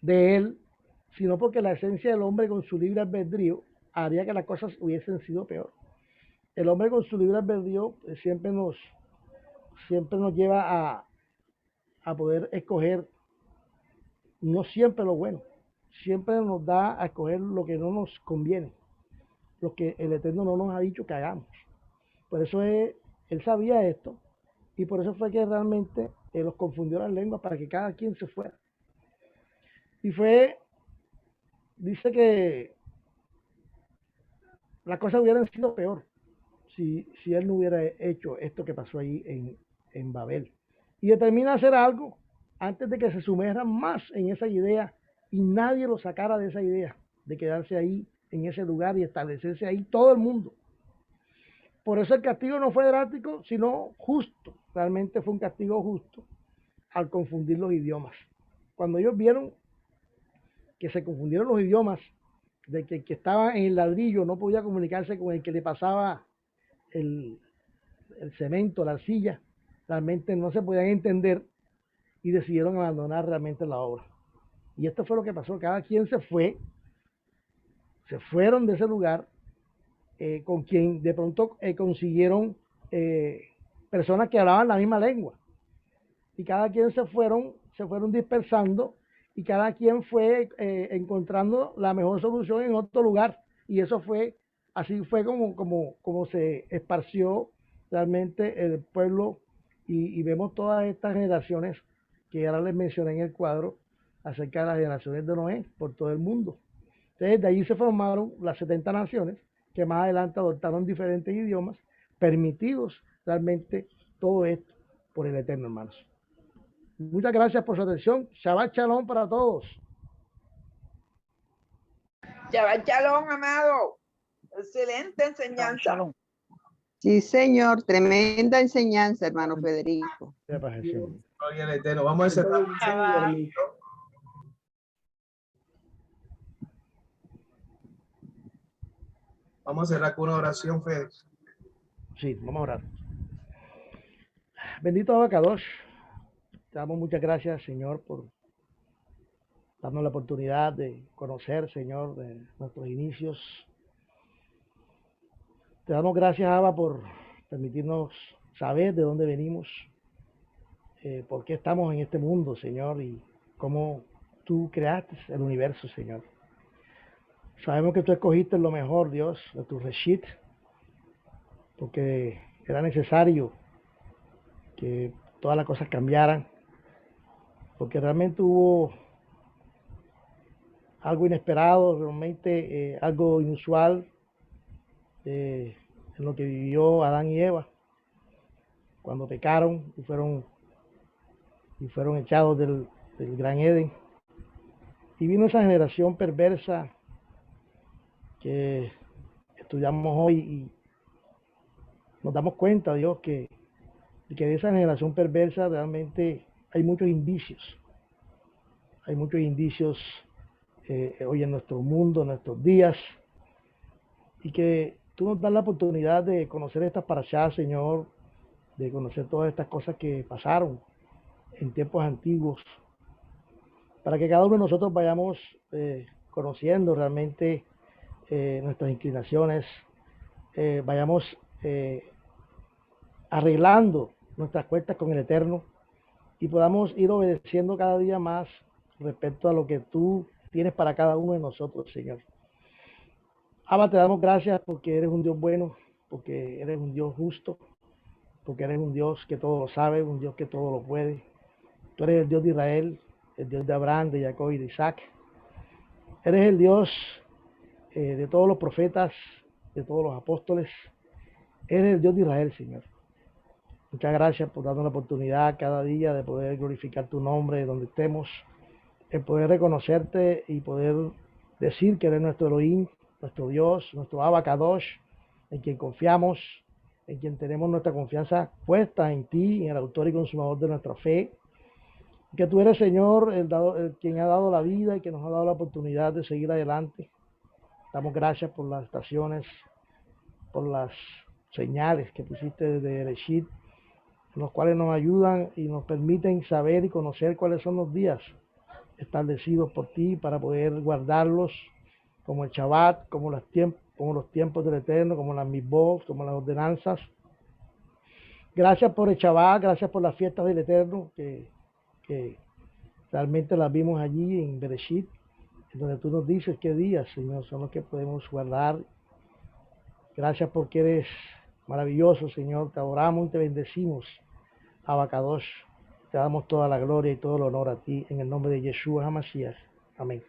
de él, sino porque la esencia del hombre con su libre albedrío haría que las cosas hubiesen sido peor. El hombre con su libre albedrío siempre nos lleva a poder escoger no siempre lo bueno, siempre nos da a escoger lo que no nos conviene, lo que el Eterno no nos ha dicho que hagamos. Por eso él sabía esto y por eso fue que realmente los confundió las lenguas para que cada quien se fuera. Y dice que las cosas hubieran sido peor si él no hubiera hecho esto que pasó ahí en Babel. Y determina hacer algo antes de que se sumerjan más en esa idea y nadie lo sacara de esa idea, de quedarse ahí en ese lugar y establecerse ahí todo el mundo. Por eso el castigo no fue drástico, sino justo. Realmente fue un castigo justo al confundir los idiomas. Cuando ellos vieron que se confundieron los idiomas, de que el que estaba en el ladrillo no podía comunicarse con el que le pasaba el cemento, la arcilla, realmente no se podían entender y decidieron abandonar realmente la obra. Y esto fue lo que pasó, cada quien se fueron de ese lugar con quien de pronto consiguieron personas que hablaban la misma lengua. Y cada quien se fueron dispersando y cada quien fue encontrando la mejor solución en otro lugar. Y así fue como se esparció realmente el pueblo y vemos todas estas generaciones que ahora les mencioné en el cuadro acerca de las generaciones de Noé por todo el mundo. Entonces de ahí se formaron las 70 naciones que más adelante adoptaron diferentes idiomas, permitidos realmente todo esto por el Eterno, hermanos. Muchas gracias por su atención. Shabbat Shalom para todos. Shabbat Shalom, amado. Excelente enseñanza. Sí, señor, tremenda enseñanza, hermano Federico. Gloria al Eterno. Vamos a cerrar un segundito. Vamos a cerrar con una oración, Fede. Sí, vamos a orar. Bendito Abacadosh, te damos muchas gracias, Señor, por darnos la oportunidad de conocer, Señor, de nuestros inicios. Te damos gracias, Abba, por permitirnos saber de dónde venimos, por qué estamos en este mundo, Señor, y cómo tú creaste el universo, Señor. Sabemos que tú escogiste lo mejor, Dios, de tu Reshit, porque era necesario que todas las cosas cambiaran, porque realmente hubo algo inesperado, realmente algo inusual en lo que vivió Adán y Eva cuando pecaron y fueron echados del Gran Edén. Y vino esa generación perversa que estudiamos hoy y nos damos cuenta, Dios, que de esa generación perversa realmente hay muchos indicios. Hay muchos indicios hoy en nuestro mundo, en nuestros días, y que tú nos das la oportunidad de conocer estas parashas, Señor, de conocer todas estas cosas que pasaron en tiempos antiguos, para que cada uno de nosotros vayamos conociendo realmente nuestras inclinaciones, vayamos arreglando nuestras cuentas con el Eterno y podamos ir obedeciendo cada día más respecto a lo que tú tienes para cada uno de nosotros, Señor. Abba, te damos gracias porque eres un Dios bueno, porque eres un Dios justo, porque eres un Dios que todo lo sabe, un Dios que todo lo puede. Tú eres el Dios de Israel, el Dios de Abraham, de Jacob y de Isaac. Eres el Dios de todos los profetas, de todos los apóstoles. Eres el Dios de Israel, Señor. Muchas gracias por darnos la oportunidad cada día de poder glorificar tu nombre donde estemos, de poder reconocerte y poder decir que eres nuestro Elohim, nuestro Dios, nuestro Abacadosh, en quien confiamos, en quien tenemos nuestra confianza puesta en ti, en el autor y consumador de nuestra fe. Que tú eres, Señor, quien ha dado la vida y que nos ha dado la oportunidad de seguir adelante Damos gracias por las estaciones, por las señales que pusiste desde Bereshit, los cuales nos ayudan y nos permiten saber y conocer cuáles son los días establecidos por ti para poder guardarlos, como el Shabbat, como los tiempos del Eterno, como las mitzvot, como las ordenanzas. Gracias por el Shabbat, gracias por las fiestas del Eterno, que realmente las vimos allí en Bereshit, en donde tú nos dices qué días, Señor, son los que podemos guardar. Gracias porque eres maravilloso, Señor. Te adoramos y te bendecimos. Abacadosh. Te damos toda la gloria y todo el honor a ti, en el nombre de Yeshua HaMashiach. Amén.